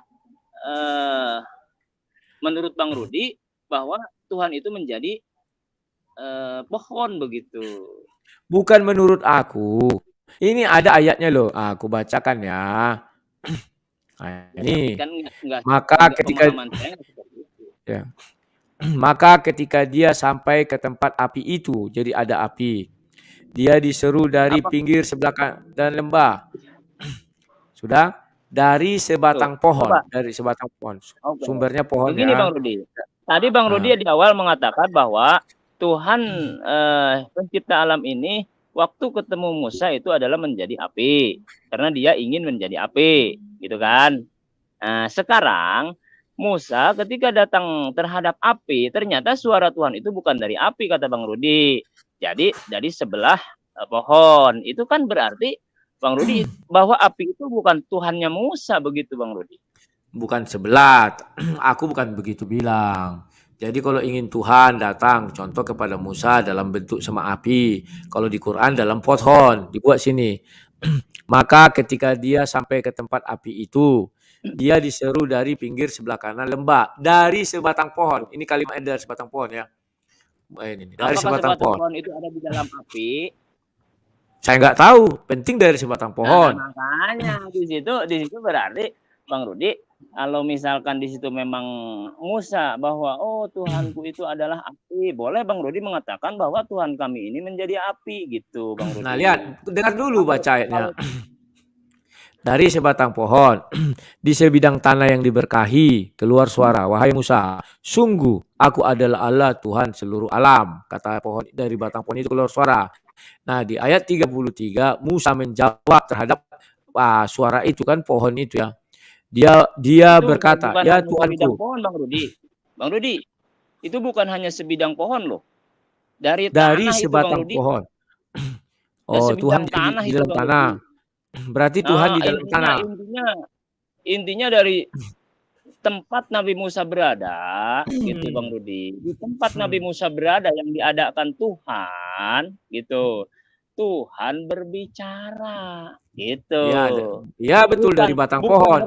menurut Bang Rudi bahwa Tuhan itu menjadi pohon begitu. Bukan menurut aku. Ini ada ayatnya loh. Aku bacakan ya. Nah, Ya, tapi ini kan maka ketika pemahaman saya seperti itu. ya, maka ketika dia sampai ke tempat api itu, jadi ada api. Dia diseru dari Apa pinggir sebelah dan lembah. Sudah dari tuh? sebatang pohon, Coba. dari sebatang pohon. Oke. Sumbernya pohon Begini ya. Bang Rudi. Tadi Bang Rudi Nah, di awal mengatakan bahwa Tuhan pencipta alam ini waktu ketemu Musa itu adalah menjadi api karena dia ingin menjadi api, gitu kan? Nah, sekarang Musa ketika datang terhadap api, ternyata suara Tuhan itu bukan dari api kata Bang Rudi. Jadi dari sebelah pohon. Itu kan berarti Bang Rudi bahwa api itu bukan Tuhannya Musa begitu Bang Rudi. bukan sebelah. Aku bukan begitu bilang. Jadi kalau ingin Tuhan datang, contoh kepada Musa dalam bentuk sama api. Kalau di Quran dalam pohon, dibuat sini. Maka ketika dia sampai ke tempat api itu, dia diseru dari pinggir sebelah kanan lembah. Dari sebatang pohon. Ini kalimat dari sebatang pohon ya. Ini, dari Apakah sebatang sebatang pohon. pohon itu ada di dalam api? Saya nggak tahu, penting dari sebatang pohon. Nah, makanya di situ berarti Bang Rudi, kalau misalkan di situ memang Musa bahwa oh Tuhanku itu adalah api, boleh Bang Rudi mengatakan bahwa Tuhan kami ini menjadi api gitu, Bang Nah, Rudi. lihat, dengar dulu baca ayatnya. Kalau Dari sebatang pohon, di sebidang tanah yang diberkahi, keluar suara, wahai Musa, sungguh aku adalah Allah Tuhan seluruh alam. Kata pohon dari batang pohon itu keluar suara. Nah, di ayat 33 Musa menjawab terhadap suara itu kan pohon itu ya. Dia itu berkata, bukan "Ya hanya sebidang Tuanku." pohon, Bang Rudi. Bang Rudi, itu bukan hanya sebidang pohon loh. Dari Dari tanah itu Bang sebatang Rudi, pohon. ya Oh, Tuhan sebidang di, tanah di itu dalam Bang tanah. Rudi. Berarti Tuhan Nah, di dalam tanah. intinya dari tempat Nabi Musa berada, gitu Bang Rudi. Di tempat Nabi Musa berada yang diadakan Tuhan, gitu. Tuhan berbicara, gitu. Ya, ya betul dari batang pohon.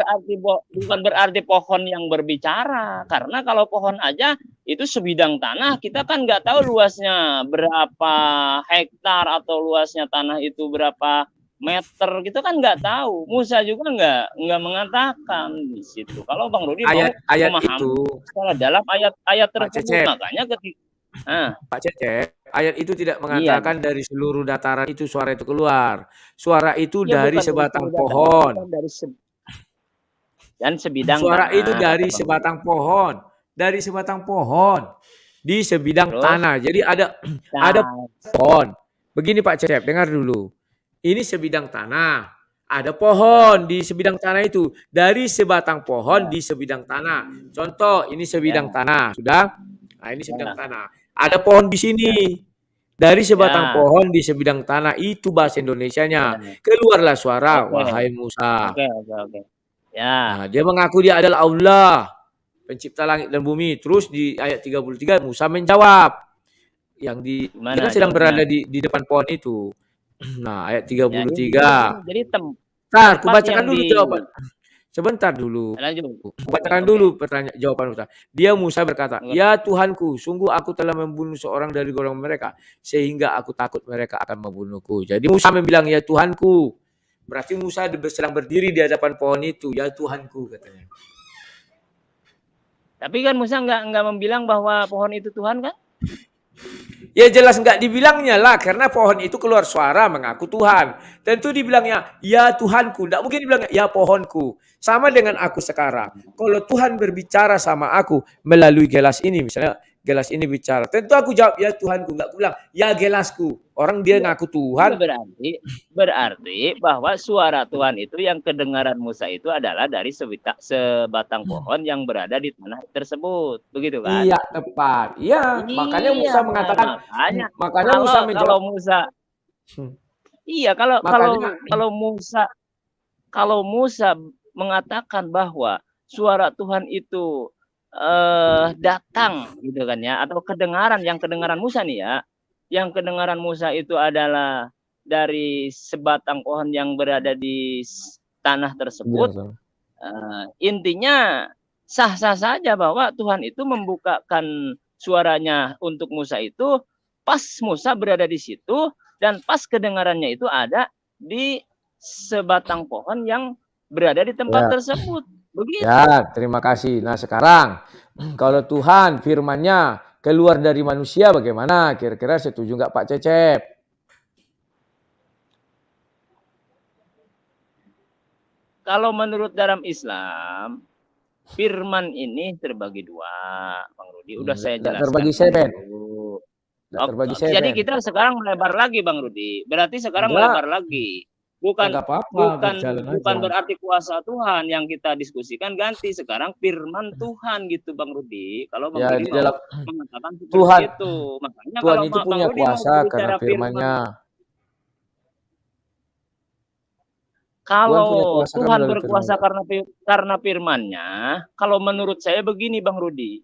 Bukan berarti pohon yang berbicara, karena kalau pohon aja itu sebidang tanah, kita kan nggak tahu luasnya berapa hektar atau luasnya tanah itu berapa meter, gitu kan nggak tahu. Musa juga nggak mengatakan di situ. Kalau Bang Rudi mau Ayat memahami itu, secara dalam ayat-ayat Pak tersebut, Cecep, makanya ketika Pak Cecep, ayat itu tidak iya, mengatakan dari seluruh dataran itu suara itu keluar. Suara itu ya dari bukan dari sebatang seluruh dataran, pohon. bukan Dan sebidang Suara tanah, itu dari kata Bang Rudi. sebatang pohon, dari sebatang pohon di sebidang Terus, tanah. Jadi ada nah, pohon. Begini Pak Cecep, dengar dulu. Ini sebidang tanah. Ada ya, pohon di sebidang tanah itu. Dari sebatang pohon ya, di sebidang tanah. Contoh, ini sebidang ya, tanah. Sudah? Nah, ini sebidang ya, tanah. Ada pohon di sini. ya, Dari sebatang ya, pohon di sebidang tanah. Itu bahasa Indonesianya. ya. Keluarlah suara, Oke, wahai Musa. oke, oke, oke. Ya, Nah, dia mengaku dia adalah Allah, pencipta langit dan bumi. Terus di ayat 33 Musa menjawab. Dia kan gimana sedang berada jawabnya? di depan pohon itu. Nah, ayat Ya, 33. jadi Ntar, tempat kubacakan yang dulu di jawaban. Sebentar dulu. lanjut. Oke, Kubacakan oke. dulu pertanyaan jawaban Musa. Dia Musa berkata, "Ya Tuhanku, sungguh aku telah membunuh seorang dari golongan mereka sehingga aku takut mereka akan membunuhku." Jadi Musa membilang, "Ya Tuhanku." Berarti Musa sedang berdiri di hadapan pohon itu, "Ya Tuhanku," katanya. Tapi kan Musa nggak membilang bahwa pohon itu Tuhan kan? Ya jelas nggak dibilangnya lah, karena pohon itu keluar suara mengaku Tuhan. Tentu dibilangnya, ya Tuhanku. Nggak mungkin dibilangnya, ya pohonku. Sama dengan aku sekarang. Kalau Tuhan berbicara sama aku melalui gelas ini, misalnya gelas ini bicara. Tentu aku jawab, ya Tuhanku. Nggak aku bilang, ya gelasku. Orang dia ngaku Iya, Tuhan. berarti bahwa suara Tuhan itu yang kedengaran Musa itu adalah dari sebatang pohon yang berada di tanah tersebut, begitu kan? Iya, tepat. Iya, makanya Iya, Musa mengatakan, makanya Musa kalau menjawab. Musa, iya kalau Makanya, kalau Musa mengatakan bahwa suara Tuhan itu datang gitu kan ya, atau yang kedengaran Musa nih ya, yang kedengaran Musa itu adalah dari sebatang pohon yang berada di tanah tersebut, intinya sah-sah saja bahwa Tuhan itu membukakan suaranya untuk Musa itu pas Musa berada di situ dan pas kedengarannya itu ada di sebatang pohon yang berada di tempat tersebut. Begitu. ya, terima kasih. Nah, sekarang kalau Tuhan firman-Nya keluar dari manusia bagaimana? Kira-kira setuju nggak Pak Cecep? Kalau menurut dalam Islam, firman ini terbagi dua, Bang Rudi. Udah saya Nggak jelaskan terbagi seven. dulu. Nggak terbagi Jadi seven. kita sekarang melebar lagi, Bang Rudi. Berarti sekarang Enggak. melebar lagi. Bukan Nggak apa-apa, berjalan bukan aja. berarti kuasa Tuhan yang kita diskusikan, ganti sekarang firman Tuhan gitu, Bang Rudi. Kalau Bang Ya, Rudi di mau dalam mengatakan seperti Tuhan, itu, makanya Tuhan kalau itu Bang punya Rudi mau kuasa karena berbicara firman, firman-Nya. kalau kuasa kan Tuhan melalui berkuasa karena firman-Nya, kalau menurut saya begini, Bang Rudi.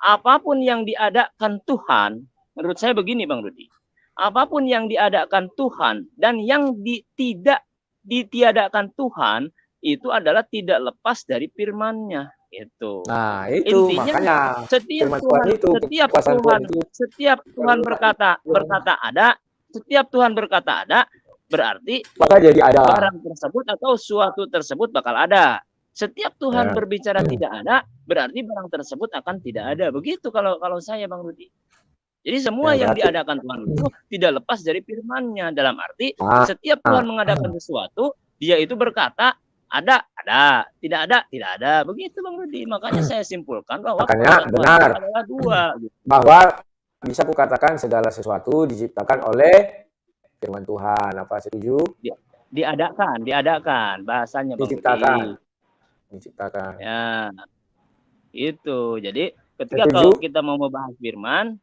Apapun yang diadakan Tuhan, menurut saya begini, Bang Rudi. Apapun yang diadakan Tuhan dan yang tidak ditiadakan Tuhan itu adalah tidak lepas dari firman-Nya. Itu. Nah, itu Intinya makanya setiap firman Tuhan, Tuhan itu, setiap kekuasaan Tuhan Tuhan, itu setiap Tuhan berkata ada, setiap Tuhan berkata ada, berarti maka jadi ada. barang tersebut atau suatu tersebut bakal ada. Setiap Tuhan berbicara tidak ada, berarti barang tersebut akan tidak ada. Begitu kalau saya, Bang Rudi. Jadi semua yang diadakan Tuhan itu tidak lepas dari firman-Nya. Dalam arti setiap Tuhan mengadakan sesuatu, dia itu berkata ada, tidak ada, tidak ada. Begitu, Bang Rudi. Makanya saya simpulkan bahwa benar adalah dua. Bahwa bisa kukatakan segala sesuatu diciptakan oleh firman Tuhan. Apa setuju? Diadakan bahasanya, Bang Rudi. Diciptakan. Ya, itu. Jadi ketika kalau kita mau membahas firman,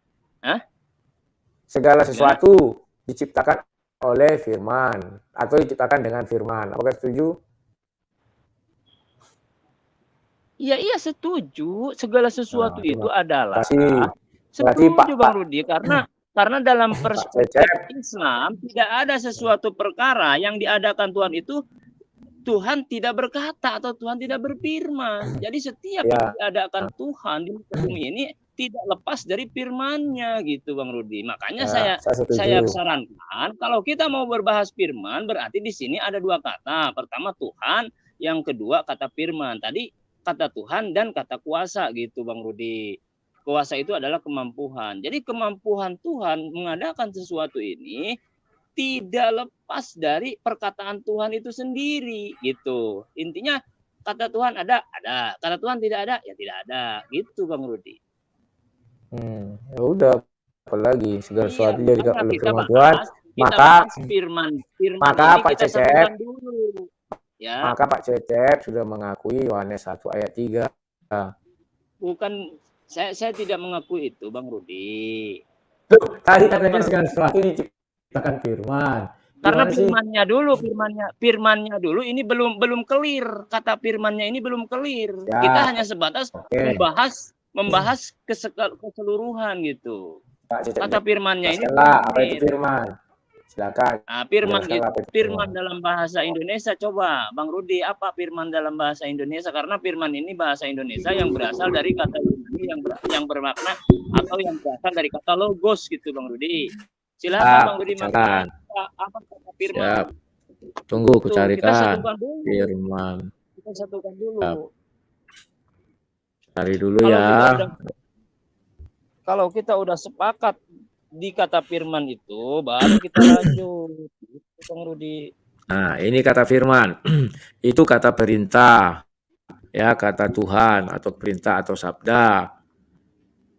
segala sesuatu diciptakan oleh firman atau diciptakan dengan firman. Apakah setuju? Iya setuju. Segala sesuatu itu adalah setuju, Bang Rudi, karena dalam perspektif Islam tidak ada sesuatu perkara yang diadakan Tuhan itu Tuhan tidak berkata atau Tuhan tidak berfirman. Jadi setiap yang diadakan Tuhan di muka bumi ini tidak lepas dari firman-Nya gitu, Bang Rudi. Makanya saya sarankan kalau kita mau berbahas firman berarti di sini ada dua kata. Pertama Tuhan, yang kedua kata firman. Tadi kata Tuhan dan kata kuasa gitu, Bang Rudi. Kuasa itu adalah kemampuan. Jadi kemampuan Tuhan mengadakan sesuatu ini tidak lepas dari perkataan Tuhan itu sendiri gitu. Intinya kata Tuhan ada, kata Tuhan tidak ada, ya tidak ada. Gitu Bang Rudi. Ya udah, apalagi segala sesuatu jadikan oleh kita firman Tuhan, bahas firman maka ini Pak kita Cecep, sambungkan dulu. Ya. maka Pak Cecep sudah mengakui Yohanes 1 ayat 3. Bukan, saya tidak mengakui itu Bang Rudi. Tadi katanya segala sesuatu diciptakan firman. Karena firmannya dulu ini belum clear, kata firmannya ini belum clear. Ya, kita hanya sebatas membahas keseluruhan gitu. Kata firmannya ini apa itu firman? Silakan. Nah, firman dalam bahasa Indonesia, coba Bang Rudi, apa firman dalam bahasa Indonesia? Karena firman ini bahasa Indonesia yang berasal dari kata Yunani yang bermakna atau yang berasal dari kata logos gitu Bang Rudi. Silakan Bang Rudi, makna apa kata firman? Siap. Tunggu aku carikan firman. Kita satukan dulu. Cari dulu ya. Kalau kita udah sepakat di kata firman itu, baru kita lanjut. Bang Rudi. Nah, ini kata firman. Itu kata perintah. Ya, kata Tuhan atau perintah atau sabda.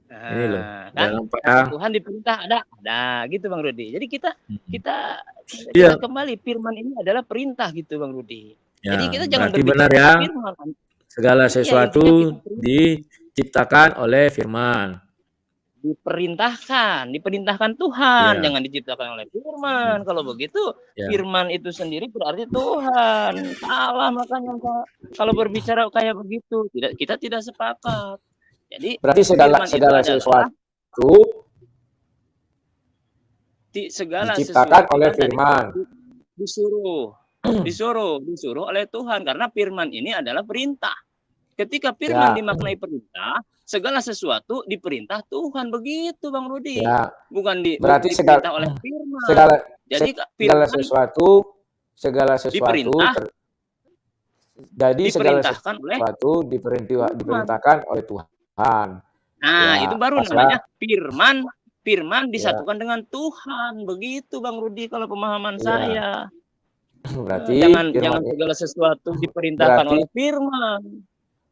Nah, ini loh. Kan Tuhan diperintah ada gitu Bang Rudi. Jadi kita kembali firman ini adalah perintah gitu Bang Rudi. Ya, jadi kita jangan benar ya. Firman. Segala sesuatu diciptakan oleh firman. Diperintahkan Tuhan, jangan diciptakan oleh firman. Kalau begitu firman itu sendiri berarti Tuhan. Salah makanya kalau berbicara kayak begitu, kita tidak sepakat. Jadi berarti segala sesuatu diciptakan oleh firman. Disuruh oleh Tuhan, karena firman ini adalah perintah. Ketika firman dimaknai perintah, segala sesuatu diperintah Tuhan, begitu Bang Rudi. Bukan berarti diperintah oleh firman. Jadi segala sesuatu diperintahkan oleh Tuhan. Nah, itu baru namanya firman disatukan dengan Tuhan, begitu Bang Rudi kalau pemahaman saya. Berarti jangan segala sesuatu diperintahkan oleh firman.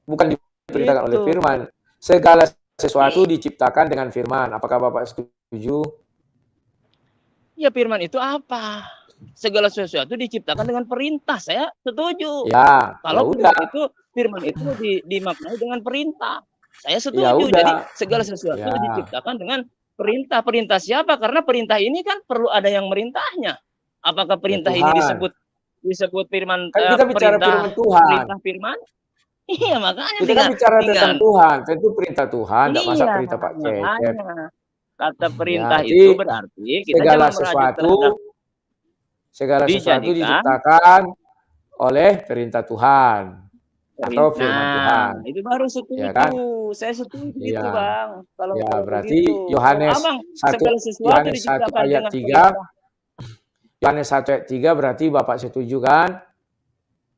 Bukan diperintahkan oleh firman. Segala sesuatu diciptakan dengan firman. Apakah Bapak setuju? Ya, firman itu apa? Segala sesuatu diciptakan dengan perintah. Saya setuju. Ya, kalau itu firman itu dimaknai dengan perintah. Saya setuju. Jadi segala sesuatu diciptakan dengan perintah. Perintah siapa? Karena perintah ini kan perlu ada yang merintahnya. Apakah perintah ini disebut firman? Kan kita bicara firman Tuhan. Perintah firman? Iya, makanya kita kan bicara tentang Tuhan, tentu perintah Tuhan, tidak masa perintah Pak Cecep. Kata perintah itu berarti kita segala sesuatu diciptakan oleh perintah Tuhan atau firman Tuhan. Itu baru setuju. Ya kan? Saya setuju itu Bang. Kalau berarti Yohanes 1 ayat 3. Yohanes 1 ayat 3 berarti Bapak setuju kan?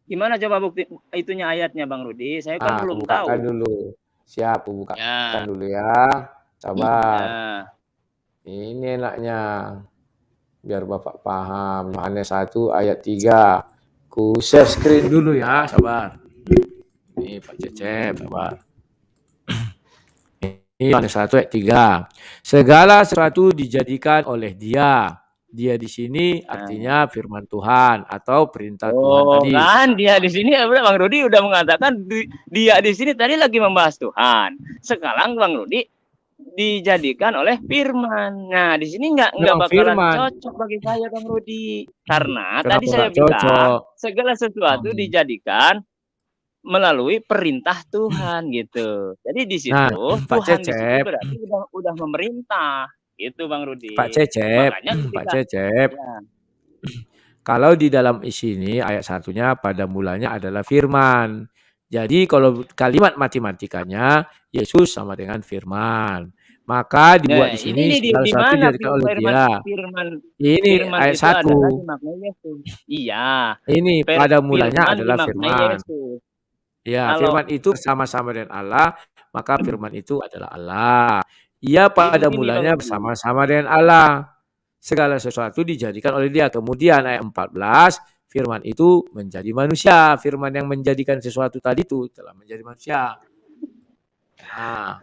Gimana coba bukti itunya ayatnya Bang Rudi? Saya kan belum tahu. Dulu. Siap, bukakan dulu ya. Sabar. Ini enaknya. Biar Bapak paham. Yohanes 1 ayat 3. Ku share screen dulu ya, sabar. Ini Pak Cecep, sabar. Ini Yohanes 1 ayat 3. Segala sesuatu dijadikan oleh Dia. Dia di sini artinya firman Tuhan atau perintah Tuhan tadi. Kan dia di sini Bang Rudi udah mengatakan dia di sini tadi lagi membahas Tuhan. Sekarang Bang Rudi dijadikan oleh firman. Nah, di sini nggak bakalan cocok bagi saya Bang Rudi. Karena tadi saya bilang segala sesuatu dijadikan melalui perintah Tuhan gitu. Jadi di situ Tuhan di situ berarti udah memerintah. Itu Bang Rudi. Pak Cecep, kalau di dalam isi ini ayat satunya pada mulanya adalah firman. Jadi kalau kalimat matematikanya Yesus sama dengan firman. Maka dibuat di sini segala sesuatu dijadikan oleh Dia. Ini ayat 1. Iya. Ini pada mulanya adalah firman. Ya, firman itu sama-sama dengan Allah, maka firman itu adalah Allah. Ia pada mulanya bersama-sama dengan Allah. Segala sesuatu dijadikan oleh Dia. Kemudian ayat 14, firman itu menjadi manusia. Firman yang menjadikan sesuatu tadi itu telah menjadi manusia. Nah,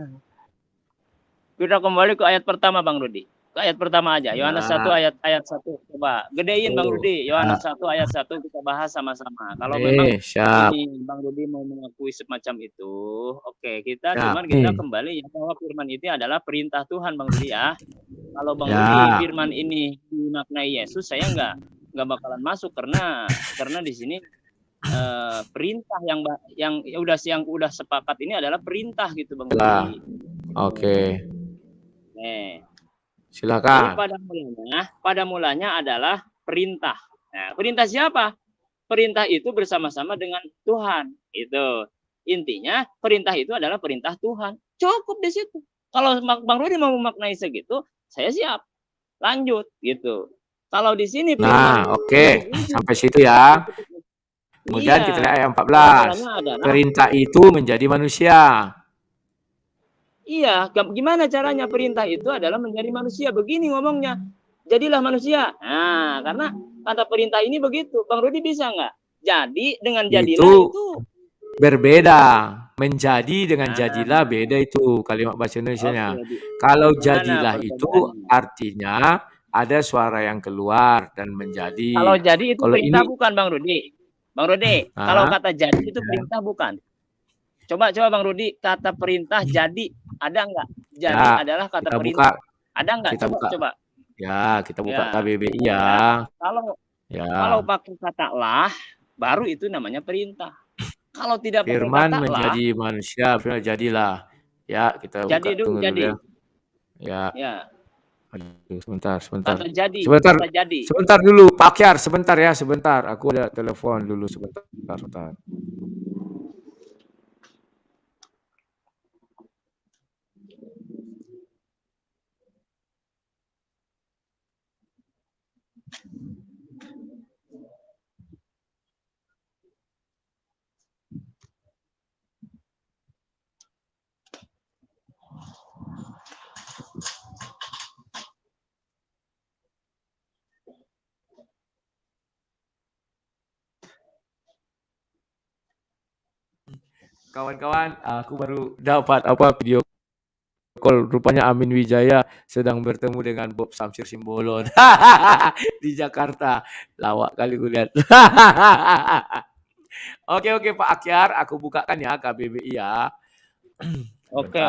Kita kembali ke ayat pertama Bang Rudi. Ke ayat pertama aja. Yohanes 1 ya, ayat 1. Coba gedein Bang tuh. Rudi. Yohanes 1 ayat 1 kita bahas sama-sama. Kalau memang Siap. ini Bang Rudi mau mengakui semacam itu, oke, kita Siap. cuman kita kembali ya bahwa firman itu adalah perintah Tuhan Bang Rudi ya. Kalau Bang Ya. Rudi firman ini dimaknai Yesus, saya nggak bakalan masuk karena di sini perintah yang udah sepakat ini adalah perintah gitu Bang Rudi. Oke. Nih. Jadi Silakan. pada mulanya adalah perintah. Nah, perintah siapa? Perintah itu bersama-sama dengan Tuhan. Itu intinya perintah itu adalah perintah Tuhan. Cukup di situ. Kalau Bang Rudi mau memaknai segitu, saya siap. Lanjut gitu. Kalau di sini oke. Sampai situ ya. Kemudian kita lihat ayat 14. Perintah itu menjadi manusia. Iya, gimana caranya perintah itu adalah menjadi manusia? Begini ngomongnya, jadilah manusia. Nah, karena kata perintah ini begitu. Bang Rudi bisa nggak? Jadi dengan jadilah itu berbeda. Menjadi dengan jadilah beda itu kalimat bahasa Indonesianya. Kalau jadilah itu artinya ada suara yang keluar dan menjadi. Kalau jadi itu perintah bukan Bang Rudi? Bang Rudi, kalau kata jadi itu perintah bukan? Coba Bang Rudi, kata perintah jadi ada nggak? Jadi adalah kata perintah. Ada nggak? Coba. Ya, kita buka KBBI ya. Kalau pakai kata lah, baru itu namanya perintah. Kalau tidak pakai firman kata menjadi lah, manusia, firman jadilah. Ya, kita jadi buka dulu jadi. Ya. Aduh, sebentar. Kata jadi. Sebentar dulu, Pak Akyar, sebentar ya, sebentar. Aku ada telepon dulu sebentar. Kawan-kawan, aku baru dapat video call. Rupanya Amin Wijaya sedang bertemu dengan Bob Samsir Simbolon di Jakarta. Lawak kali gue lihat. Oke Pak Akyar, aku bukakan ya KBBI ya. Oke.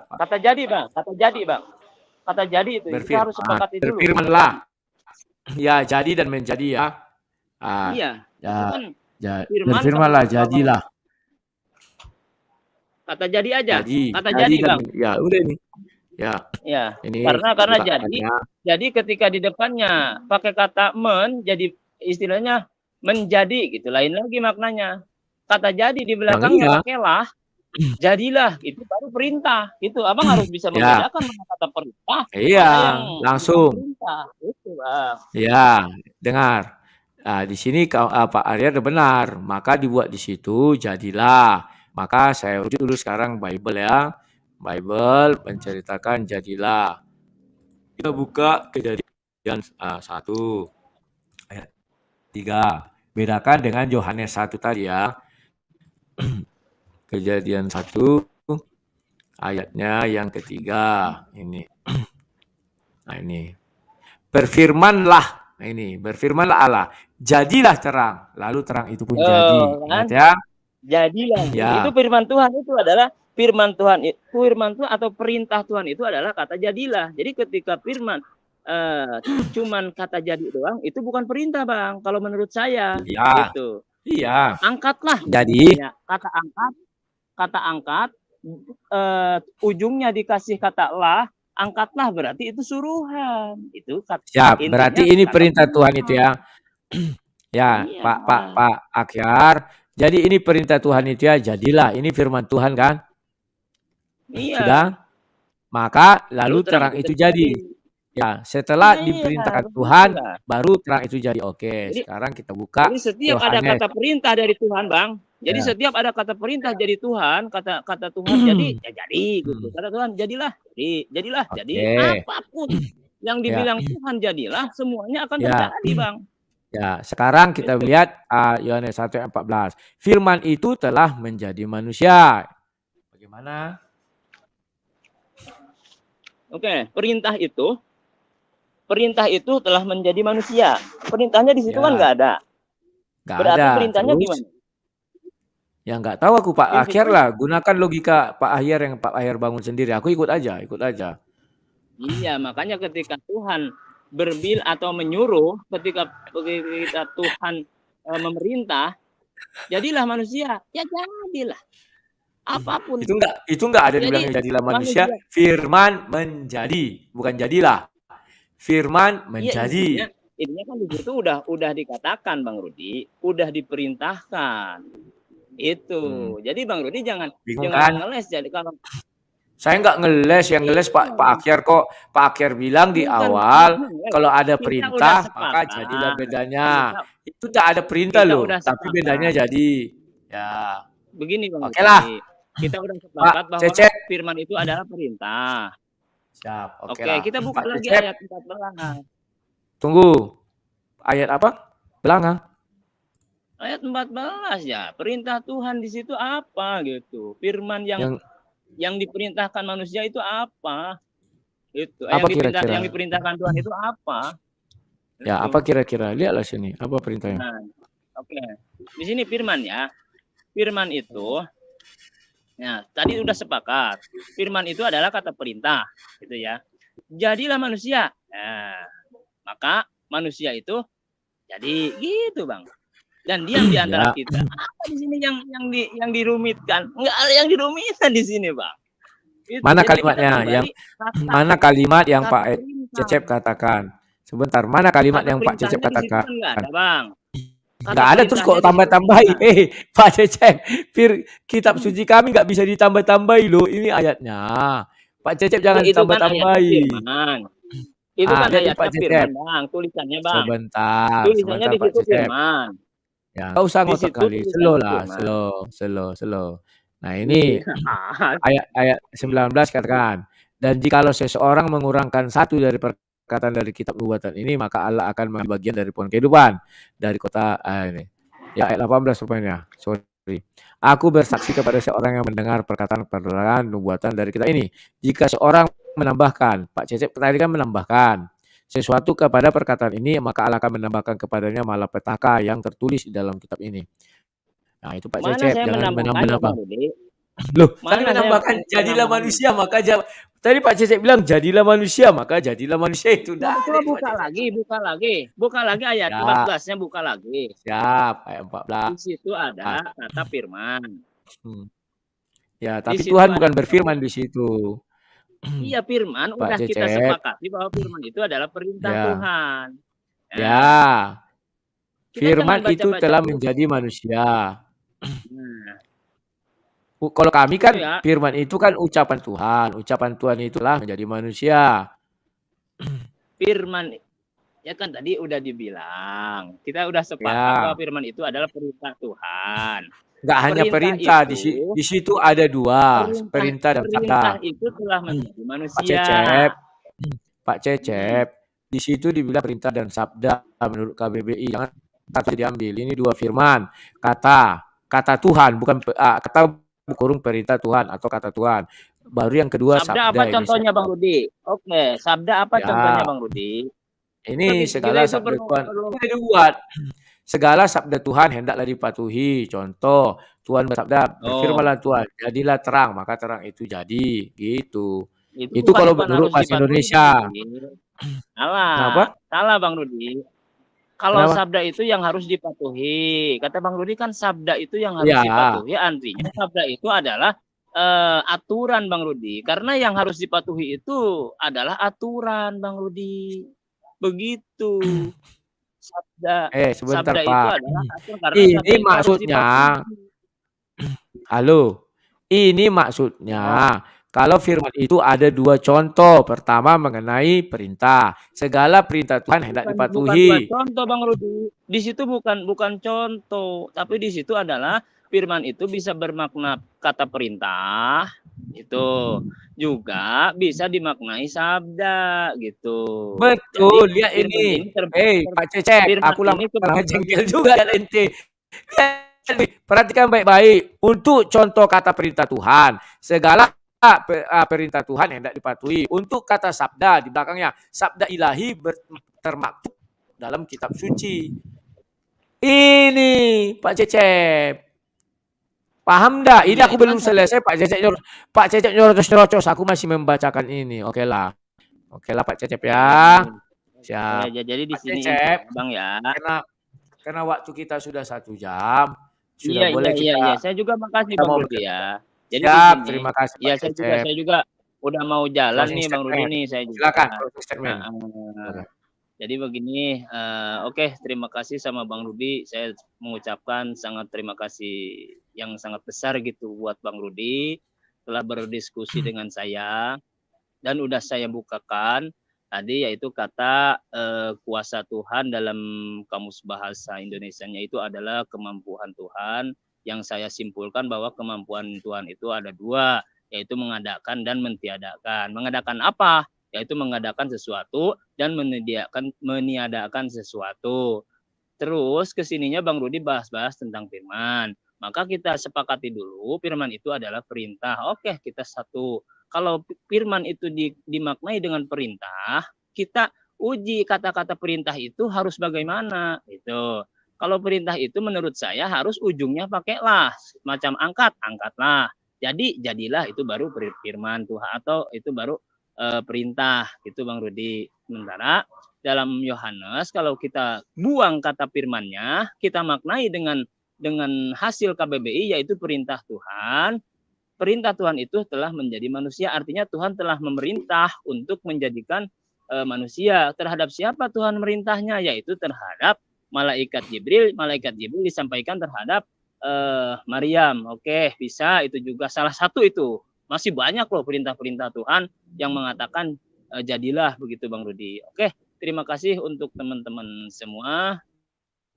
Kata jadi Bang. Kata jadi itu kita harus sepakati dulu. Berfirmanlah. Ya, jadi dan menjadi ya. Iya. Ya, berfirmanlah, jadilah. Kata jadi aja. Kata jadi Bang. Ya, udah ini. Ya. Ini karena jadi ketika di depannya pakai kata jadi istilahnya menjadi gitu. Lain lagi maknanya. Kata jadi di belakangnya pakailah. Jadilah, itu baru perintah. Itu Abang harus bisa membedakan mana kata perintah. Iya, langsung. Perintah. Itu Bang. Ya, dengar. Nah, di sini Pak Arya benar. Maka dibuat di situ jadilah. Maka saya uji dulu sekarang Bible ya. Bible menceritakan jadilah. Kita buka Kejadian 1 ayat 3. Bedakan dengan Yohanes 1 tadi ya. Kejadian 1 ayatnya yang ketiga. Ini. Nah ini. Berfirmanlah. Nah ini. Berfirmanlah Allah. Jadilah terang. Lalu terang itu pun jadi. Ingat ya. Jadilah. Ya. Itu firman Tuhan itu adalah firman Tuhan atau perintah Tuhan itu adalah kata jadilah. Jadi ketika firman cuman kata jadi doang itu bukan perintah Bang. Kalau menurut saya gitu. Iya. Angkatlah. Jadi kata angkat ujungnya dikasih kata lah, angkatlah berarti itu suruhan. Itu siap. Berarti ini perintah Tuhan itu ya. Ya, iya. Pak Akyar. Jadi ini perintah Tuhan itu ya, jadilah. Ini firman Tuhan kan? Iya. Sudah? Maka lalu terang itu jadi. Ya, setelah diperintahkan Tuhan, baru terang itu jadi. Oke, jadi, sekarang kita buka. Jadi setiap ada kata perintah dari Tuhan, Bang. Jadi setiap ada kata perintah jadi Tuhan, kata Tuhan jadi, ya jadi gitu. Kata Tuhan jadilah, jadilah, jadi apapun yang dibilang Tuhan jadilah, semuanya akan terjadi, Bang. Ya, sekarang kita lihat Yohanes 1 ayat 14. Firman itu telah menjadi manusia. Bagaimana? Oke, perintah itu telah menjadi manusia. Perintahnya di situ kan Ya, nggak ada. nggak Berarti ada. perintahnya Terus, gimana? ya nggak tahu aku Pak Ahyar Intinya lah. Gunakan logika Pak Ahyar yang Pak Ahyar bangun sendiri. Aku ikut aja. iya, makanya ketika Tuhan atau menyuruh, ketika Tuhan memerintah, jadilah manusia. Ya jadilah. Apapun. Itu enggak ada Jadi dibilangnya jadilah manusia. Firman menjadi, bukan jadilah. Firman Iya, menjadi. intinya kan di situ udah dikatakan Bang Rudi, udah diperintahkan. Itu. Jadi Bang Rudi jangan Bingung kan? ngeles. Jadi kalau Saya nggak ngeles, yang ngeles Pak Akyar kok. Pak Akyar bilang di bukan awal ngeles. kalau ada Kita udah perintah maka sepakat. jadilah bedanya. Kita- Itu tak ada perintah kita loh, udah tapi sepakat. bedanya jadi. Ya. Begini Bang Oke lah. Rudi, kita udah sepakat bahwa Cecep. firman itu adalah perintah. Siap, Oke, lah. kita buka Pak lagi Cecep. ayat 14. Tunggu. Ayat apa? Belanga. Ayat 14 ya. Perintah Tuhan di situ apa gitu. Firman yang diperintahkan manusia itu apa? Itu apa kira-kira? Yang diperintahkan Tuhan itu apa? Ya, itu. apa kira-kira? Lihatlah sini, apa perintahnya? Nah, oke. Di sini firman ya. Firman itu ya, tadi udah sepakat. Firman itu adalah kata perintah, gitu ya. Jadilah manusia. Nah, maka manusia itu jadi gitu, Bang. Dan diam di antara kita. Apa di sini yang dirumitkan? Enggak ada yang dirumitkan di sini, Bang. Itu. Mana kalimatnya? Mana kalimat yang Pak Cecep katakan? Sebentar, mana kalimat yang Pak Cecep katakan? Enggak ada, Bang. Enggak ada, terus kok tambah-tambahi? Pak Cecep, kitab suci kami nggak bisa ditambah-tambahi loh. Ini ayatnya. Pak Cecep jangan ditambah-tambahi. Itu kan ayatnya firman, Bang. Tulisannya, Bang. Sebentar, tulisannya di situ firman. Ya, nggak usah ngotot kali. Slow lah, slow. Nah, ini ayat 19 katakan. Dan jikalau seseorang mengurangkan satu dari perkataan dari kitab nubuatan ini, maka Allah akan mengambil bagian dari pohon kehidupan dari kota ini. Ya, ayat 18 rupanya. Sorry. Aku bersaksi kepada seorang yang mendengar perkataan nubuatan dari kitab ini. Jika seorang menambahkan, Pak Cecep tadi kan menambahkan sesuatu kepada perkataan ini, maka Allah akan menambahkan kepadanya malapetaka yang tertulis di dalam kitab ini. Nah, itu Pak Cecep, jangan menambah. Loh, tadi menambahkan jadilah manusia, maka tadi Pak Cecep bilang jadilah manusia, maka jadilah manusia itu. Buka lagi ayat 14-nya, buka lagi. Siap, ayat 14. Di situ ada kata firman. Ya, tapi Tuhan bukan berfirman di situ. Iya, firman udah kita sepakati bahwa firman itu adalah perintah Tuhan. Ya. Firman itu telah menjadi manusia. Kalau kami kan firman itu kan ucapan Tuhan. Ucapan Tuhan itulah menjadi manusia. Firman ya kan tadi udah dibilang. Kita udah sepakat bahwa firman itu adalah perintah Tuhan. Enggak hanya perintah, di situ ada dua, perintah dan sabda. Perintah itu telah menjadi manusia. Pak Cecep, di situ dibilang perintah dan sabda menurut KBBI. Jangan kata diambil. Ini dua firman. Kata Tuhan, bukan kata kurung perintah Tuhan atau kata Tuhan. Baru yang kedua sabda. Apa contohnya Bang Rudi? Oke, sabda apa contohnya Bang Rudi? Ini segala sabda Tuhan dibuat. Segala sabda Tuhan hendaklah dipatuhi. Contoh, Tuhan bersabda, berfirmanlah Tuhan, jadilah terang, maka terang itu jadi. Gitu. Itu kalau menurut bahasa Indonesia. Salah Bang Rudi. Kalau sabda itu yang harus dipatuhi. Kata Bang Rudi kan sabda itu yang harus dipatuhi. Artinya sabda itu adalah aturan Bang Rudi. Karena yang harus dipatuhi itu adalah aturan Bang Rudi. Begitu. Sebentar sabda Pak. Itu adalah aturan, ini maksudnya. Halo. Ini maksudnya. Kalau firman itu ada dua contoh. Pertama mengenai perintah. Segala perintah Tuhan hendak dipatuhi. Bukan contoh Bang Rudi. Di situ bukan contoh, tapi di situ adalah firman itu bisa bermakna kata perintah, itu juga bisa dimaknai sabda gitu. Betul, Jadi lihat firman ini. ini Pak Cecep, firman aku ini lama jengkel juga ya ente. Perhatikan baik-baik. Untuk contoh kata perintah Tuhan, segala perintah Tuhan yang tidak dipatuhi. Untuk kata sabda di belakangnya, sabda ilahi termaktub dalam kitab suci. Ini Pak Cecep. Paham dah? Ini Iya, aku itu kan belum selesai Pak Cecep nyerocos-nyerocos. Aku masih membacakan ini. Oke lah. Oke lah Pak Cecep ya. Siap. jadi di Pak sini Cecep, Bang ya. karena waktu kita sudah 1 jam, sudah Iya. boleh kita Saya juga makasih kita Bang mau Rudi ya. Jadi di siap. sini, Terima kasih Pak ya Cecep. saya juga udah mau jalan Closing nih Bang Rudi statement. nih saya juga. Silakan closing statement. Heeh. Jadi begini, oke, terima kasih sama Bang Rudi. Saya mengucapkan sangat terima kasih yang sangat besar gitu buat Bang Rudi telah berdiskusi dengan saya dan udah saya bukakan tadi yaitu kata kuasa Tuhan dalam Kamus Bahasa Indonesianya itu adalah kemampuan Tuhan, yang saya simpulkan bahwa kemampuan Tuhan itu ada 2, yaitu mengadakan dan mentiadakan. Mengadakan apa? Yaitu mengadakan sesuatu dan meniadakan sesuatu. Terus kesininya Bang Rudi bahas-bahas tentang firman. Maka kita sepakati dulu firman itu adalah perintah. Oke, kita satu. Kalau firman itu dimaknai dengan perintah, kita uji kata-kata perintah itu harus bagaimana. Itu. Kalau perintah itu menurut saya harus ujungnya pakailah. Macam angkatlah. Jadi jadilah, itu baru firman Tuhan, atau itu baru perintah gitu Bang Rudi. Sementara dalam Yohanes kalau kita buang kata firman-nya, kita maknai dengan hasil KBBI yaitu perintah Tuhan. Perintah Tuhan itu telah menjadi manusia, artinya Tuhan telah memerintah untuk menjadikan manusia. Terhadap siapa Tuhan merintahnya? Yaitu terhadap malaikat Jibril. Malaikat Jibril disampaikan terhadap Maryam. Oke, bisa, itu juga salah satu itu. Masih banyak loh perintah-perintah Tuhan yang mengatakan jadilah, begitu Bang Rudi. Oke, terima kasih untuk teman-teman semua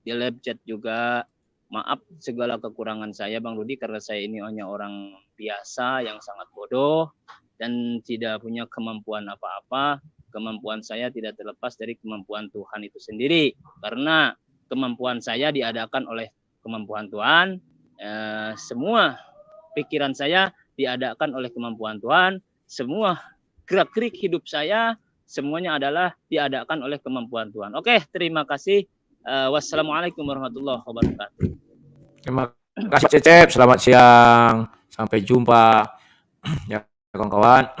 di live chat juga. Maaf segala kekurangan saya Bang Rudi, karena saya ini hanya orang biasa yang sangat bodoh dan tidak punya kemampuan apa-apa. Kemampuan saya tidak terlepas dari kemampuan Tuhan itu sendiri, karena kemampuan saya diadakan oleh kemampuan Tuhan. Semua pikiran saya diadakan oleh kemampuan Tuhan. Semua gerak-gerik hidup saya semuanya adalah diadakan oleh kemampuan Tuhan. Oke, terima kasih. Wassalamualaikum warahmatullahi wabarakatuh. Terima kasih Cecep. Selamat siang. Sampai jumpa. Ya kawan-kawan.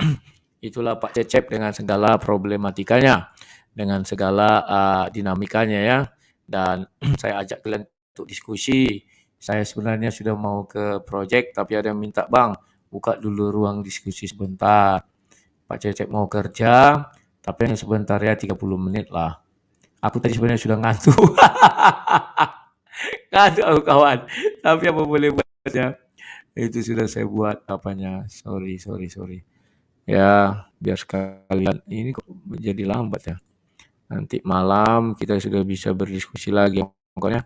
Itulah Pak Cecep dengan segala problematikanya, dengan segala dinamikanya ya. Dan saya ajak kalian untuk diskusi. Saya sebenarnya sudah mau ke project, tapi ada yang minta, Bang, buka dulu ruang diskusi sebentar. Pak Cecep mau kerja, tapi hanya sebentar ya, 30 menit lah. Aku tadi sebenarnya sudah ngantuk. Ngantuk aku kawan. Tapi apa boleh buat ya. Itu sudah saya buat apanya. Sorry. Ya, biar sekalian. Ini kok menjadi lambat ya. Nanti malam kita sudah bisa berdiskusi lagi. Pokoknya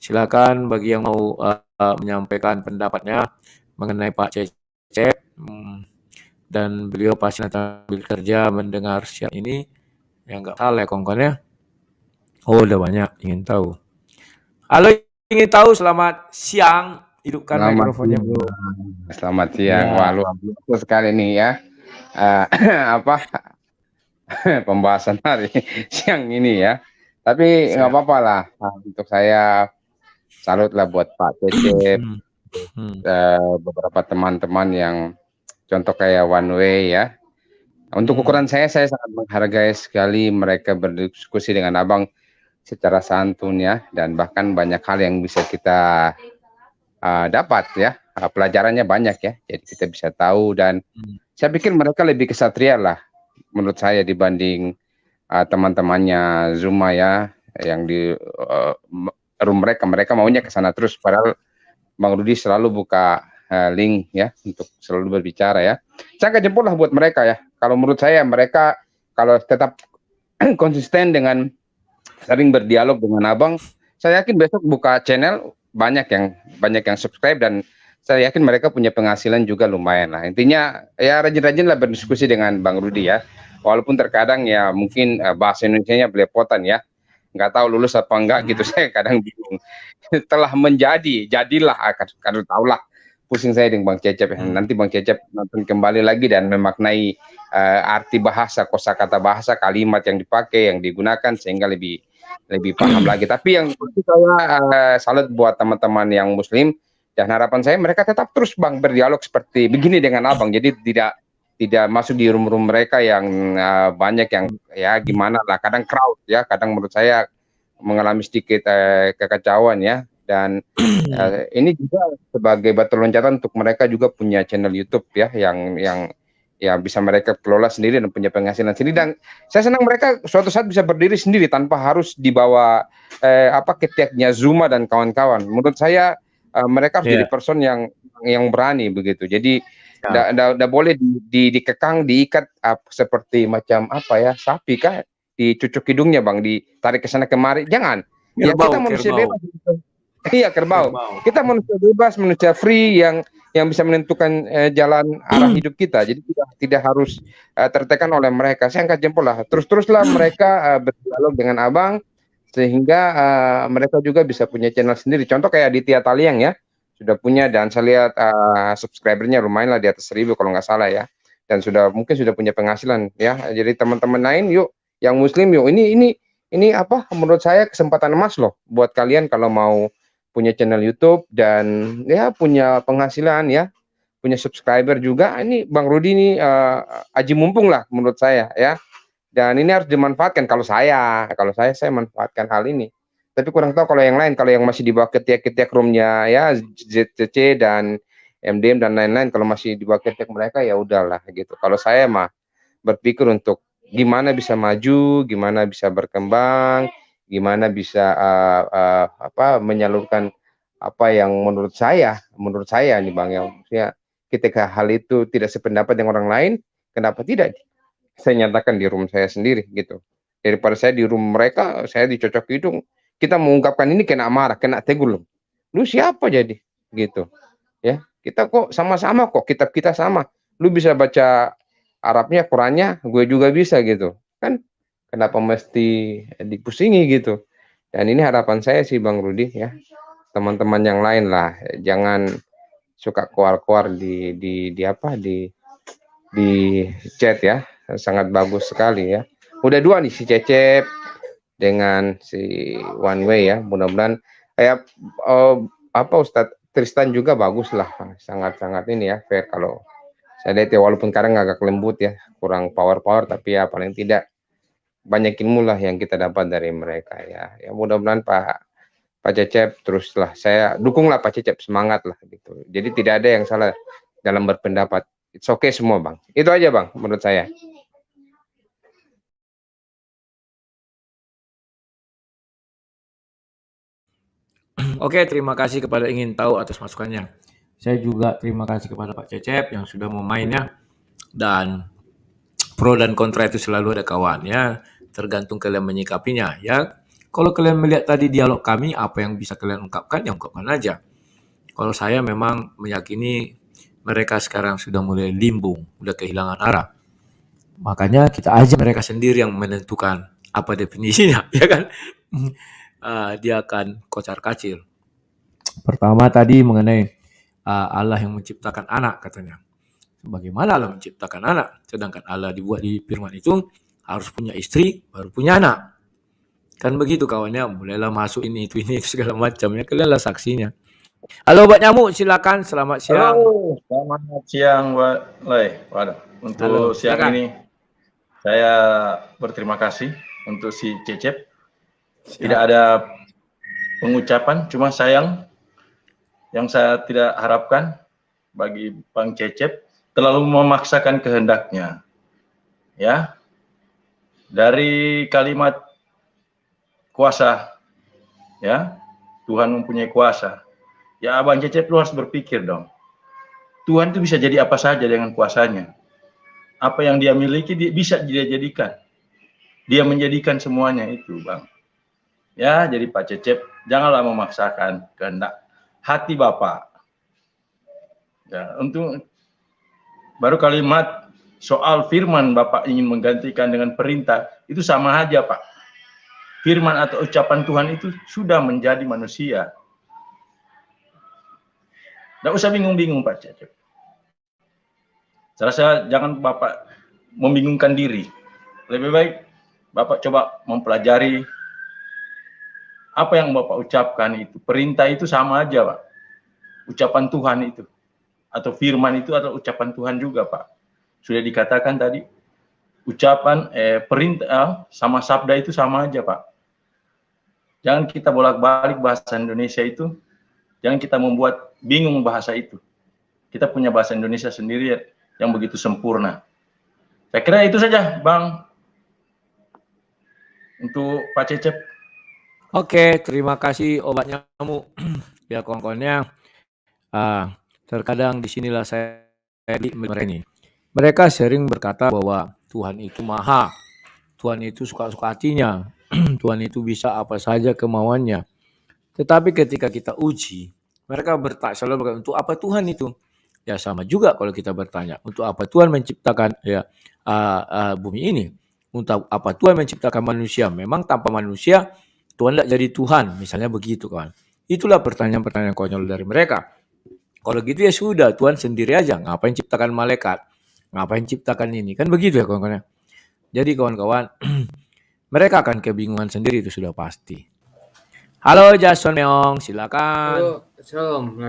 silakan bagi yang mau menyampaikan pendapatnya mengenai Pak Cecep. Dan beliau pasti nanti ambil kerja mendengar siang ini. Ya nggak salah ya kawan-kawan ya. Oh, udah banyak ingin tahu. Halo, ingin tahu, selamat siang. Hidupkan mikrofonnya bro. Selamat siang. Ya. Wah, luar biasa sekali nih ya. Pembahasan hari siang ini ya. Tapi nggak apa-apa lah. Untuk saya salut lah buat Pak Cecep. Beberapa teman-teman yang contoh kayak One Way ya. Untuk ukuran saya sangat menghargai sekali mereka berdiskusi dengan Abang secara santun ya, dan bahkan banyak hal yang bisa kita dapat ya, pelajarannya banyak ya, jadi kita bisa tahu. Dan saya pikir mereka lebih kesatria lah menurut saya dibanding teman-temannya Zuma ya, yang di room mereka maunya ke sana terus, padahal Bang Rudi selalu buka link ya untuk selalu berbicara ya. Saya angkat jempol lah buat mereka ya. Kalau menurut saya mereka kalau tetap konsisten dengan sering berdialog dengan Abang, saya yakin besok buka channel banyak yang subscribe, dan saya yakin mereka punya penghasilan juga lumayan lah. Intinya ya rajin-rajin lah berdiskusi dengan Bang Rudi ya. Walaupun terkadang ya mungkin bahasa Indonesianya belepotan ya. Nggak tahu lulus apa enggak gitu, saya kadang bingung. Telah jadilah, kadang tahulah. Pusing saya dengan Bang Cecep. Nanti Bang Cecep nonton kembali lagi dan memaknai arti bahasa, kosakata bahasa, kalimat yang dipakai, yang digunakan, sehingga lebih paham lagi. Tapi yang saya salut buat teman-teman yang Muslim, dan harapan saya mereka tetap terus Bang berdialog seperti begini dengan Abang. Jadi tidak masuk di room-room mereka yang banyak yang ya gimana lah, kadang crowd ya, kadang menurut saya mengalami sedikit kekacauan ya. Dan ini juga sebagai batu loncatan untuk mereka juga punya channel YouTube ya, yang ya bisa mereka kelola sendiri dan punya penghasilan sendiri. Dan saya senang mereka suatu saat bisa berdiri sendiri tanpa harus dibawa ketiaknya Zuma dan kawan-kawan. Menurut saya mereka harus jadi person yang berani begitu. Jadi nggak boleh dikekang, diikat seperti macam sapi kah, dicucuk hidungnya Bang, ditarik ke sana kemari. Jangan. Ya kita manusia bebas. Iya, kerbau. Kita manusia bebas, manusia free yang bisa menentukan jalan arah hidup kita. Jadi tidak harus tertekan oleh mereka. Saya angkat jempol lah. Teruslah mereka berdialog dengan Abang, sehingga mereka juga bisa punya channel sendiri. Contoh kayak Aditya Taliang ya, sudah punya, dan saya lihat subscribernya lumayan lah, di atas 1000 kalau nggak salah ya. Dan mungkin sudah punya penghasilan ya. Jadi teman-teman lain yuk, yang Muslim yuk, ini menurut saya kesempatan emas loh buat kalian kalau mau punya channel YouTube dan ya punya penghasilan ya, punya subscriber juga. Ini Bang Rudi ini aji mumpung lah menurut saya ya. Dan ini harus dimanfaatkan. Kalau saya manfaatkan hal ini. Tapi kurang tahu kalau yang lain, kalau yang masih di bawah ketiak roomnya ya, ZCC dan MDM dan lain-lain, kalau masih di bawah ketiak mereka ya udahlah gitu. Kalau saya mah berpikir untuk gimana bisa maju, gimana bisa berkembang, gimana bisa menyalurkan apa yang menurut saya nih Bang, yang ya, ketika hal itu tidak sependapat dengan orang lain, kenapa tidak saya nyatakan di room saya sendiri gitu, daripada saya di room mereka saya dicocok hidung. Kita mengungkapkan ini kena marah, kena tegur, lu siapa jadi gitu ya. Kita kok sama-sama, kok kitab kita sama, lu bisa baca Arabnya, Qurannya, gue juga bisa gitu kan, kenapa mesti dipusingi gitu. Dan ini harapan saya sih Bang Rudi ya, teman-teman yang lain lah, jangan suka keluar-keluar di chat ya. Sangat bagus sekali ya. Udah 2 nih, si Cecep dengan si One Way ya. Mudah-mudahan kayak Ustadz Tristan juga bagus lah, sangat-sangat ini ya, fair kalau saya lihat ya, walaupun kadang agak lembut ya, kurang power, tapi ya paling tidak banyak ilmu lah yang kita dapat dari mereka ya. Ya mudah-mudahan Pak Cecep teruslah, saya dukunglah Pak Cecep, semangat lah gitu. Jadi tidak ada yang salah dalam berpendapat. It's okay semua Bang. Itu aja Bang menurut saya. Oke, terima kasih kepada ingin tahu atas masukannya. Saya juga terima kasih kepada Pak Cecep yang sudah mau main ya. Dan pro dan kontra itu selalu ada kawan ya. Tergantung kalian menyikapinya ya. Kalau kalian melihat tadi dialog kami, apa yang bisa kalian ungkapkan, ya ungkapkan aja. Kalau saya memang meyakini mereka sekarang sudah mulai limbung, udah kehilangan arah. Makanya kita aja mereka sendiri yang menentukan apa definisinya, ya kan? Dia akan kocar-kacir. Pertama tadi mengenai Allah yang menciptakan anak katanya. Bagaimana Allah menciptakan anak? Sedangkan Allah dibuat di firman itu harus punya istri baru punya anak. Kan begitu kawannya, mulailah masuk ini segala macamnya. Kalianlah saksinya. Halo Pak Nyamuk, silakan. Selamat siang. Halo, selamat siang Pak Lei. Untuk halo, siang silakan. Ini saya berterima kasih untuk si Cecep. Tidak ada pengucapan, cuma sayang yang saya tidak harapkan bagi Bang Cecep terlalu memaksakan kehendaknya. Ya. Dari kalimat kuasa, ya, Tuhan mempunyai kuasa. Ya, Abang Cecep lu harus berpikir dong. Tuhan itu bisa jadi apa saja dengan kuasanya. Apa yang dia miliki bisa dia jadikan. Dia menjadikan semuanya itu, Bang. Ya, jadi Pak Cecep, janganlah memaksakan kehendak hati Bapak. Ya, untuk baru kalimat soal firman Bapak ingin menggantikan dengan perintah, itu sama aja Pak. Firman atau ucapan Tuhan itu sudah menjadi manusia. Tidak usah bingung-bingung Pak Cecep. Saya rasa jangan Bapak membingungkan diri. Lebih baik Bapak coba mempelajari apa yang Bapak ucapkan itu. Perintah itu sama aja Pak. Ucapan Tuhan itu. Atau firman itu adalah ucapan Tuhan juga Pak. Sudah dikatakan tadi, ucapan perintah sama sabda itu sama aja Pak. Jangan kita bolak-balik bahasa Indonesia itu. Jangan kita membuat bingung bahasa itu. Kita punya bahasa Indonesia sendiri yang begitu sempurna. Saya kira itu saja Bang. Untuk Pak Cecep. Oke, terima kasih obat nyamuk. Ya kawan-kawannya, terkadang disinilah saya mereka ini. Mereka sering berkata bahwa Tuhan itu maha, Tuhan itu suka-suka hatinya, Tuhan itu bisa apa saja kemauannya. Tetapi ketika kita uji, mereka selalu berkata, untuk apa Tuhan itu? Ya sama juga kalau kita bertanya, untuk apa Tuhan menciptakan bumi ini? Untuk apa Tuhan menciptakan manusia? Memang tanpa manusia Tuhan tidak jadi Tuhan, misalnya begitu kawan. Itulah pertanyaan-pertanyaan konyol dari mereka. Kalau gitu ya sudah, Tuhan sendiri aja. Ngapain ciptakan malaikat? Ngapain ciptakan ini? Kan begitu ya kawan-kawan. Jadi kawan-kawan, mereka akan kebingungan sendiri, itu sudah pasti. Halo Jason Meong, silakan. Halo, Shalom.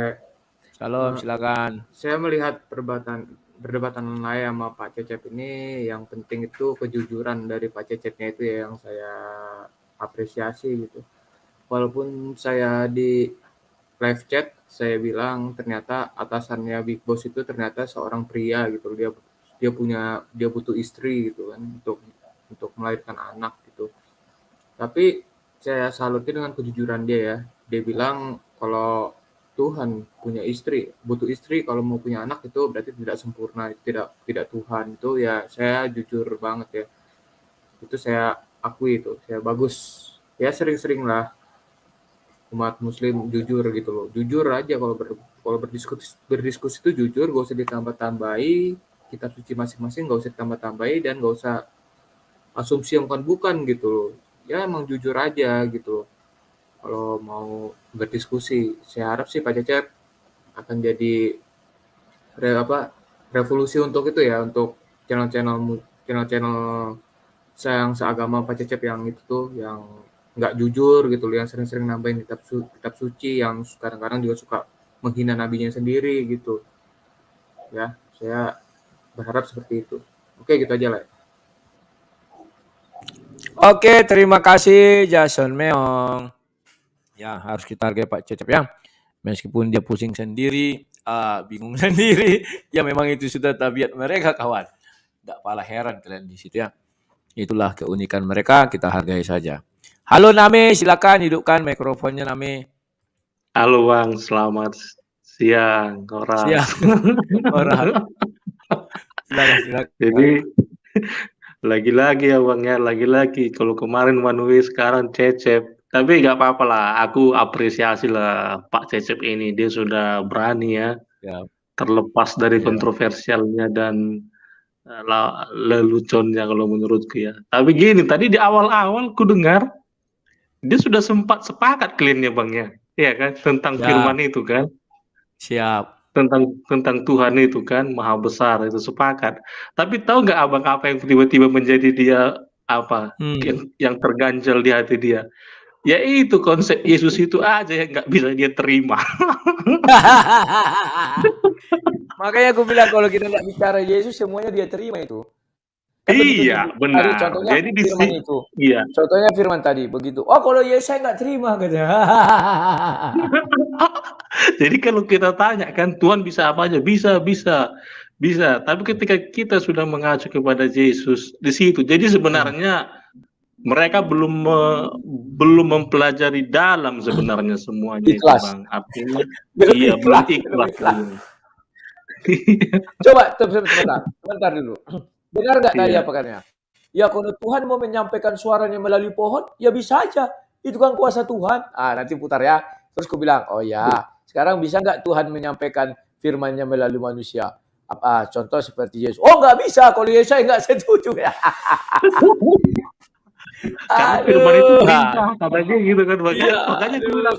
Salam, silakan. Saya melihat perdebatan Lai sama Pak Cecep ini, yang penting itu kejujuran dari Pak Cecepnya itu ya yang saya apresiasi gitu. Walaupun saya di live chat saya bilang ternyata atasannya Big Boss itu ternyata seorang pria gitu. Dia butuh istri gitu kan untuk melahirkan anak gitu. Tapi saya salutin dengan kejujuran dia ya. Dia bilang kalau Tuhan punya istri, butuh istri, kalau mau punya anak itu berarti tidak sempurna, tidak Tuhan. Itu ya saya jujur banget ya. Itu saya akui itu, saya bagus. Ya sering-sering lah umat muslim jujur gitu loh. Jujur aja kalau berdiskusi itu jujur, gak usah ditambah-tambahi, kitab suci masing-masing gak usah ditambah-tambahi dan gak usah asumsi yang bukan gitu loh. Ya emang jujur aja gitu loh. Kalau mau berdiskusi, saya harap sih Pak Cecep akan jadi revolusi untuk itu ya, untuk channel yang seagama Pak Cecep yang itu tuh, yang nggak jujur gitu loh, yang sering-sering nambahin kitab suci, yang kadang-kadang juga suka menghina nabinya sendiri gitu. Ya, saya berharap seperti itu. Oke, gitu aja lah. Oke, terima kasih Jason Meong. Ya, harus kita hargai Pak Cecep ya. Meskipun dia pusing sendiri, bingung sendiri, ya memang itu sudah tabiat mereka kawan. Tidak pala heran kalian di situ ya. Itulah keunikan mereka, kita hargai saja. Halo Name, silakan hidupkan mikrofonnya Name. Halo Bang, selamat siang orang. Orang. Silakan. Jadi lagi-lagi ya Bang ya, lagi-lagi. Kalau kemarin Manuel, sekarang Cecep. Tapi nggak apa-apa lah, aku apresiasi lah Pak Cecep ini. Dia sudah berani ya. Terlepas dari kontroversialnya dan leluconnya kalau menurutku ya. Tapi gini, tadi di awal-awal ku dengar dia sudah sempat sepakat kliennya Bang ya. Iya kan, tentang firman itu kan. Siap. Tentang Tuhan itu kan maha besar, itu sepakat. Tapi tahu nggak Abang apa yang tiba-tiba menjadi dia apa yang terganjal di hati dia? Ya itu konsep Yesus itu aja yang nggak bisa dia terima. Makanya aku bilang kalau kita nggak bicara Yesus semuanya dia terima itu. Kan iya benar. Contohnya Jadi di firman itu. Iya. Contohnya firman tadi begitu. Oh kalau Yesus saya nggak terima katanya. Jadi kalau kita tanya kan Tuhan bisa apa aja? Bisa. Tapi ketika kita sudah mengacu kepada Yesus di situ, jadi sebenarnya mereka belum mempelajari dalam sebenarnya semuanya ikhlas. Itu Bang. Artinya iya belum ikhlas. Coba sebentar dulu. Benar nggak tadi apa katanya? Ya kalau Tuhan mau menyampaikan suaranya melalui pohon, ya bisa aja. Itu kan kuasa Tuhan. Nanti putar ya. Terus aku bilang, oh ya, sekarang bisa nggak Tuhan menyampaikan firman-Nya melalui manusia? Contoh seperti Yesus. Oh, nggak bisa. Kalau Yesus saya nggak setuju ya. Karena firman itu perintah, katanya gitu kan Bang. Iya, Makanya aku bilang,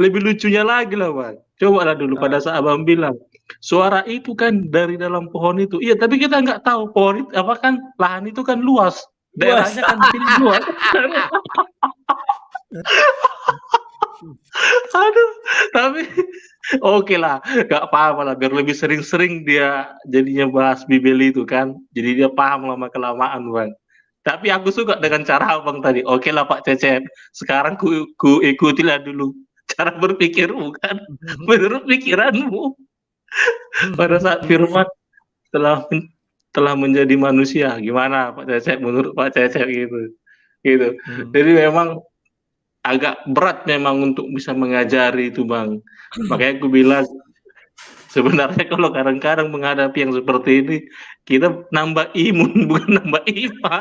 lebih lucunya lagi lah Bang. Coba lah dulu pada saat Abang bilang, suara itu kan dari dalam pohon itu. Iya, tapi kita nggak tahu pohon itu, apa kan lahan itu kan luas. Daerahnya kan di sini luas. Aduh, tapi oke lah, nggak apa-apa lah. Biar lebih sering-sering dia jadinya bahas Bibeli itu kan. Jadi dia paham lama-kelamaan Bang. Tapi aku suka dengan cara Abang tadi. Oke lah Pak Cecep, sekarang ku ikutilah dulu cara berpikirmu kan. Menurut pikiranmu, pada saat firman telah menjadi manusia, gimana Pak Cecep? Menurut Pak Cecep gitu. Jadi memang agak berat memang untuk bisa mengajari itu Bang. Makanya aku bilang sebenarnya kalau kadang-kadang menghadapi yang seperti ini, kita nambah imun bukan nambah iman.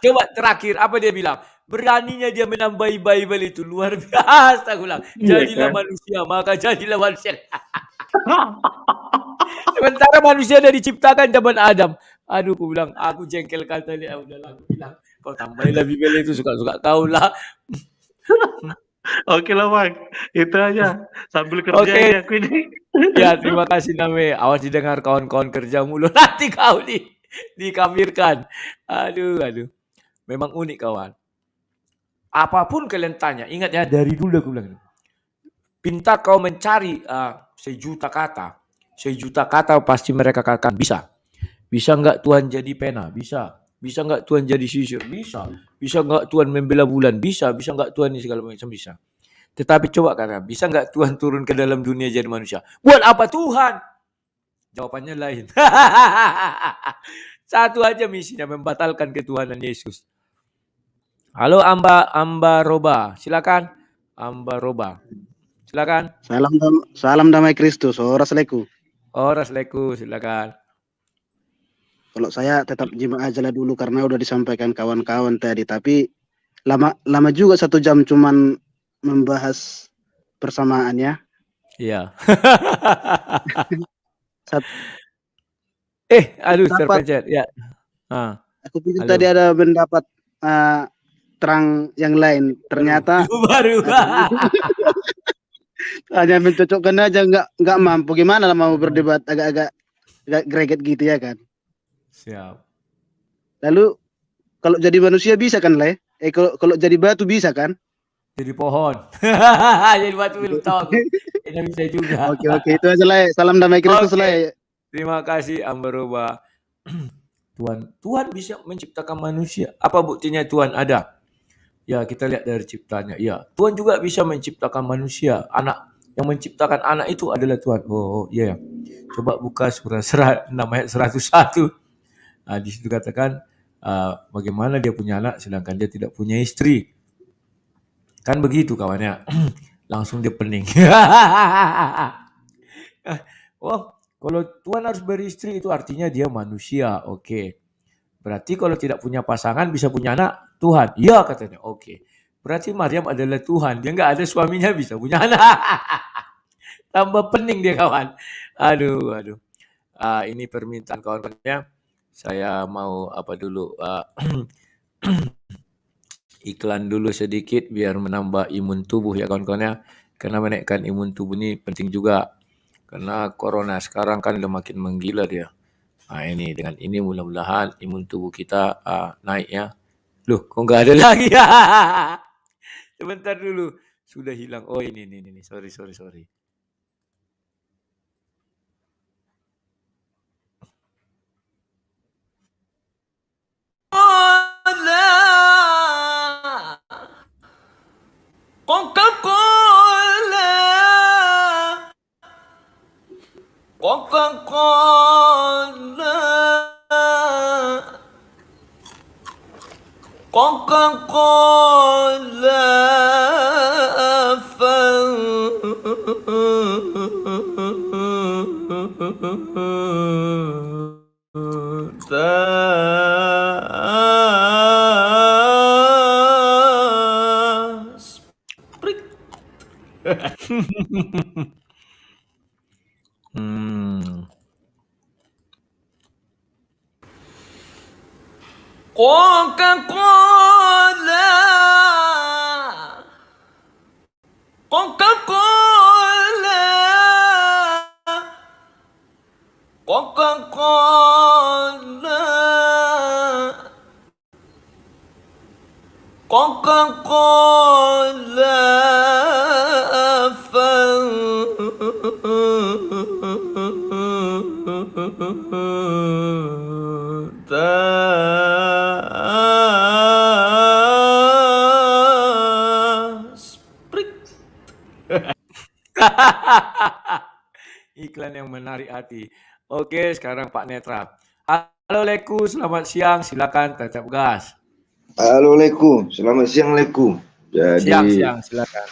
Coba terakhir apa dia bilang? Beraninya dia menambahi Bible itu luar biasa. Aku bilang, jadilah manusia, maka jadilah manusia. Sementara manusia dari diciptakan zaman Adam. Aduh, aku bilang, aku jengkel kata dia. Udahlah, aku bilang, kau tambahin Bible itu suka-suka kau lah. Oke lah Bang, itu aja sambil kerja ya aku ini. Ya, terima kasih Name. Awas didengar kawan-kawan kerja mulu nanti kau dikamirkan. Aduh. Memang unik kawan. Apapun kalian tanya, ingat ya dari dulu aku bilang. Pintar kau mencari 1.000.000 kata. 1.000.000 kata pasti mereka katakan bisa. Bisa nggak Tuhan jadi pena? Bisa. Bisa nggak Tuhan jadi sisir? Bisa. Bisa nggak Tuhan membela bulan? Bisa. Bisa nggak Tuhan ini segala macam? Bisa. Tetapi coba kata, bisa nggak Tuhan turun ke dalam dunia jadi manusia? Buat apa Tuhan? Jawabannya lain. Satu aja misinya, membatalkan ketuhanan Yesus. Halo Amba Roba, silakan. Amba Roba, silakan. Salam damai Kristus. Oras leku. Oras leku, silakan. Kalau saya tetap jemaah aja lah dulu karena udah disampaikan kawan-kawan tadi. Tapi lama juga 1 jam cuman membahas persamaan ya. Iya. Aduh, terpencet. Ya. Aku pikir tadi ada pendapat terang yang lain. Ternyata baru. hanya mencocokkan aja, nggak mampu. Gimana lah mau berdebat agak greget gitu ya kan. Siap. Lalu kalau jadi manusia bisa kan Le? Kalau jadi batu bisa kan? Jadi pohon. Jadi batu belum tahu. Ini bisa juga. Oke, itu aja Le. Salam damai Kristus Le. Terima kasih Ambaroba. Tuhan bisa menciptakan manusia. Apa buktinya Tuhan ada? Ya, kita lihat dari ciptanya. Ya, Tuhan juga bisa menciptakan manusia. Yang menciptakan anak itu adalah Tuhan. Oh, iya. Coba buka surah namanya 101. Di situ katakan bagaimana dia punya anak sedangkan dia tidak punya istri. Kan begitu kawannya. Langsung dia pening. Kalau Tuhan harus beristri itu artinya dia manusia. Oke. Berarti kalau tidak punya pasangan bisa punya anak Tuhan. Iya katanya. Oke. Berarti Maryam adalah Tuhan. Dia nggak ada suaminya bisa punya anak. Tambah pening dia kawan. Aduh. Ini permintaan kawan-kawannya. Saya mau dulu. Iklan dulu sedikit biar menambah imun tubuh ya kawan-kawannya. Karena menaikkan imun tubuh ini penting juga. Karena corona sekarang kan udah makin menggila dia. Ini dengan ini mudah-mudahan imun tubuh kita naik ya. Loh, kok nggak ada lagi ya? Sebentar dulu. Sudah hilang. Oh ini. Sorry. Coca-Cola Coca-Cola. Coca-Cola. Coca-Cola. Coca-Cola. Sprit. Iklan yang menarik hati. Oke, sekarang Pak Netra. Halo Leku, selamat siang. Silakan tancap gas. Halo Leku, selamat siang Leku. Jadi Siang, silakan.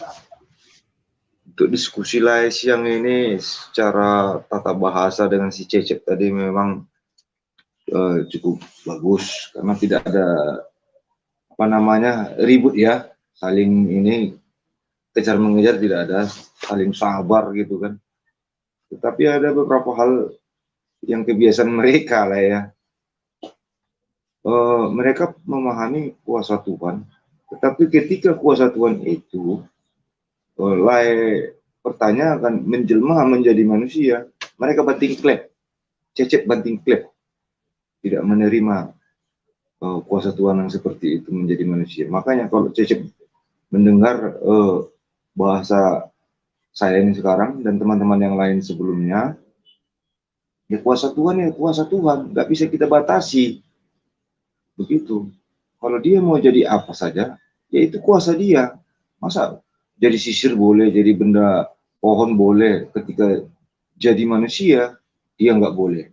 untuk diskusi live siang ini secara tata bahasa dengan si Cecep tadi memang cukup bagus karena tidak ada apa namanya ribut ya, saling ini kejar mengejar, tidak ada saling sabar gitu kan. Tetapi ada beberapa hal yang kebiasaan mereka lah ya. Mereka memahami kuasa Tuhan, tetapi ketika kuasa Tuhan itu pertanyaan akan menjelma menjadi manusia, mereka banting klep, Cecep banting klep, tidak menerima kuasa Tuhan yang seperti itu menjadi manusia. Makanya kalau Cecep mendengar bahasa saya ini sekarang dan teman-teman yang lain sebelumnya, ya kuasa Tuhan ya kuasa Tuhan, nggak bisa kita batasi. Begitu. Kalau dia mau jadi apa saja, ya itu kuasa dia. Masa jadi sisir boleh, jadi benda pohon boleh, ketika jadi manusia dia nggak boleh.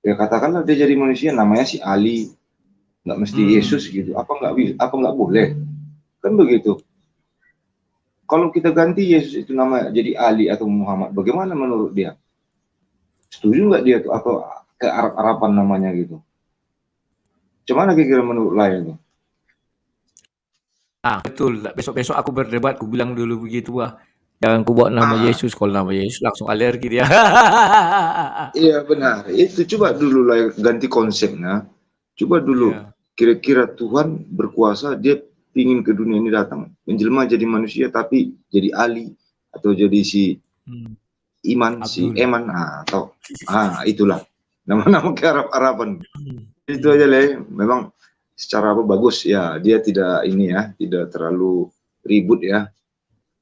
Ya katakanlah dia jadi manusia, namanya si Ali, nggak mesti Yesus gitu. Apa nggak boleh? Kan begitu. Kalau kita ganti Yesus itu nama jadi Ali atau Muhammad, bagaimana menurut dia? Setuju nggak dia tuh atau ke Arab-Araban namanya gitu? Cuman kira-kira menurut lain itu? Betul. Besok-besok aku berdebat, aku bilang dulu begitu lah. Jangan ku bawa nama Yesus, kalau nama Yesus langsung alergi dia. Iya benar. Itu coba dulu lah ganti konsepnya. Coba dulu. Kira-kira Tuhan berkuasa, dia ingin ke dunia ini datang, menjelma jadi manusia tapi jadi Ali atau jadi si Iman, si Eman, atau itulah nama-nama ke Arab-Araban. Itu aja lah. Memang secara apa bagus ya, dia tidak ini ya, tidak terlalu ribut ya,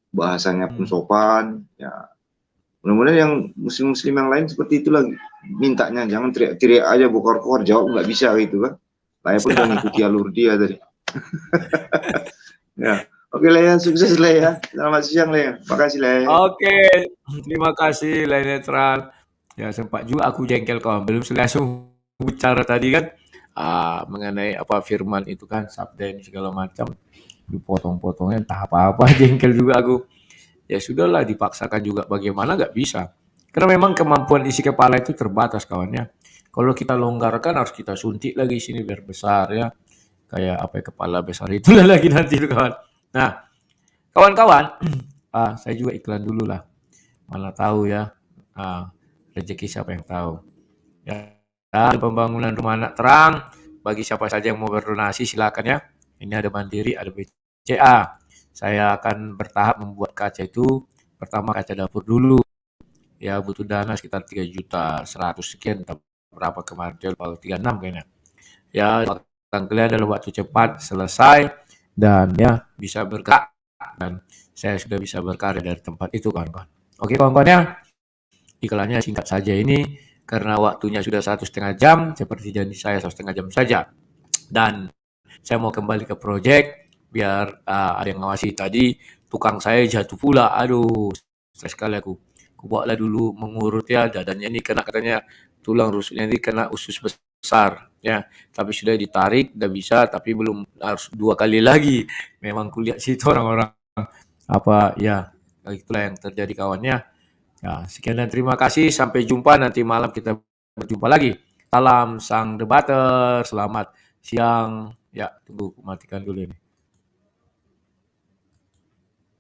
bahasanya pun sopan ya. Mudah-mudahan yang muslim-muslim yang lain seperti itulah mintanya, jangan teriak-teriak aja bokor-bokor, jawab nggak bisa gitu kan. Saya pun udah ngikuti alur dia tadi. Ya, oke lah ya, sukses lah ya. Selamat siang lah ya. Makasih lah ya. Oke, terima kasih Lai Netral. Ya sempat juga aku jengkel kawan, belum selesai bicara tadi kan mengenai apa firman itu kan, sabda ini segala macam dipotong-potongnya entah apa-apa, jengkel juga aku. Ya sudahlah, dipaksakan juga bagaimana, nggak bisa. Karena memang kemampuan isi kepala itu terbatas kawannya. Kalau kita longgarkan harus kita suntik lagi sini biar besar ya. Kayak apa ya, kepala besar itulah lagi nanti itu kawan. Nah, kawan-kawan, saya juga iklan dulu lah. Mana tahu ya, rezeki siapa yang tahu. Ya, dan pembangunan rumah anak terang, bagi siapa saja yang mau berdonasi silakan ya. Ini ada Mandiri, ada BCA. Saya akan bertahap membuat kaca itu. Pertama kaca dapur dulu. Ya butuh dana sekitar 3.100.000 sekian. Berapa kemarin? 36 kayaknya. Ya, akan kelihatan dalam waktu cepat selesai dan ya bisa bergerak, dan saya sudah bisa berkarya dari tempat itu kawan-kawan. Oke kawan-kawan ya, iklannya singkat saja ini karena waktunya sudah 1,5 jam, seperti janji saya 1,5 jam saja. Dan saya mau kembali ke project biar ada yang ngawasi. Tadi tukang saya jatuh pula, aduh stres sekali aku bawalah dulu mengurut ya, dadanya ini kena, katanya tulang rusuknya ini kena usus besar ya, tapi sudah ditarik, udah bisa, tapi belum, harus 2 kali lagi. Memang kulihat situ orang-orang apa ya, itulah yang terjadi kawannya. Ya, sekian dan terima kasih, sampai jumpa nanti malam, kita berjumpa lagi. Salam sang debater, selamat siang. Ya, tunggu matikan dulu ini.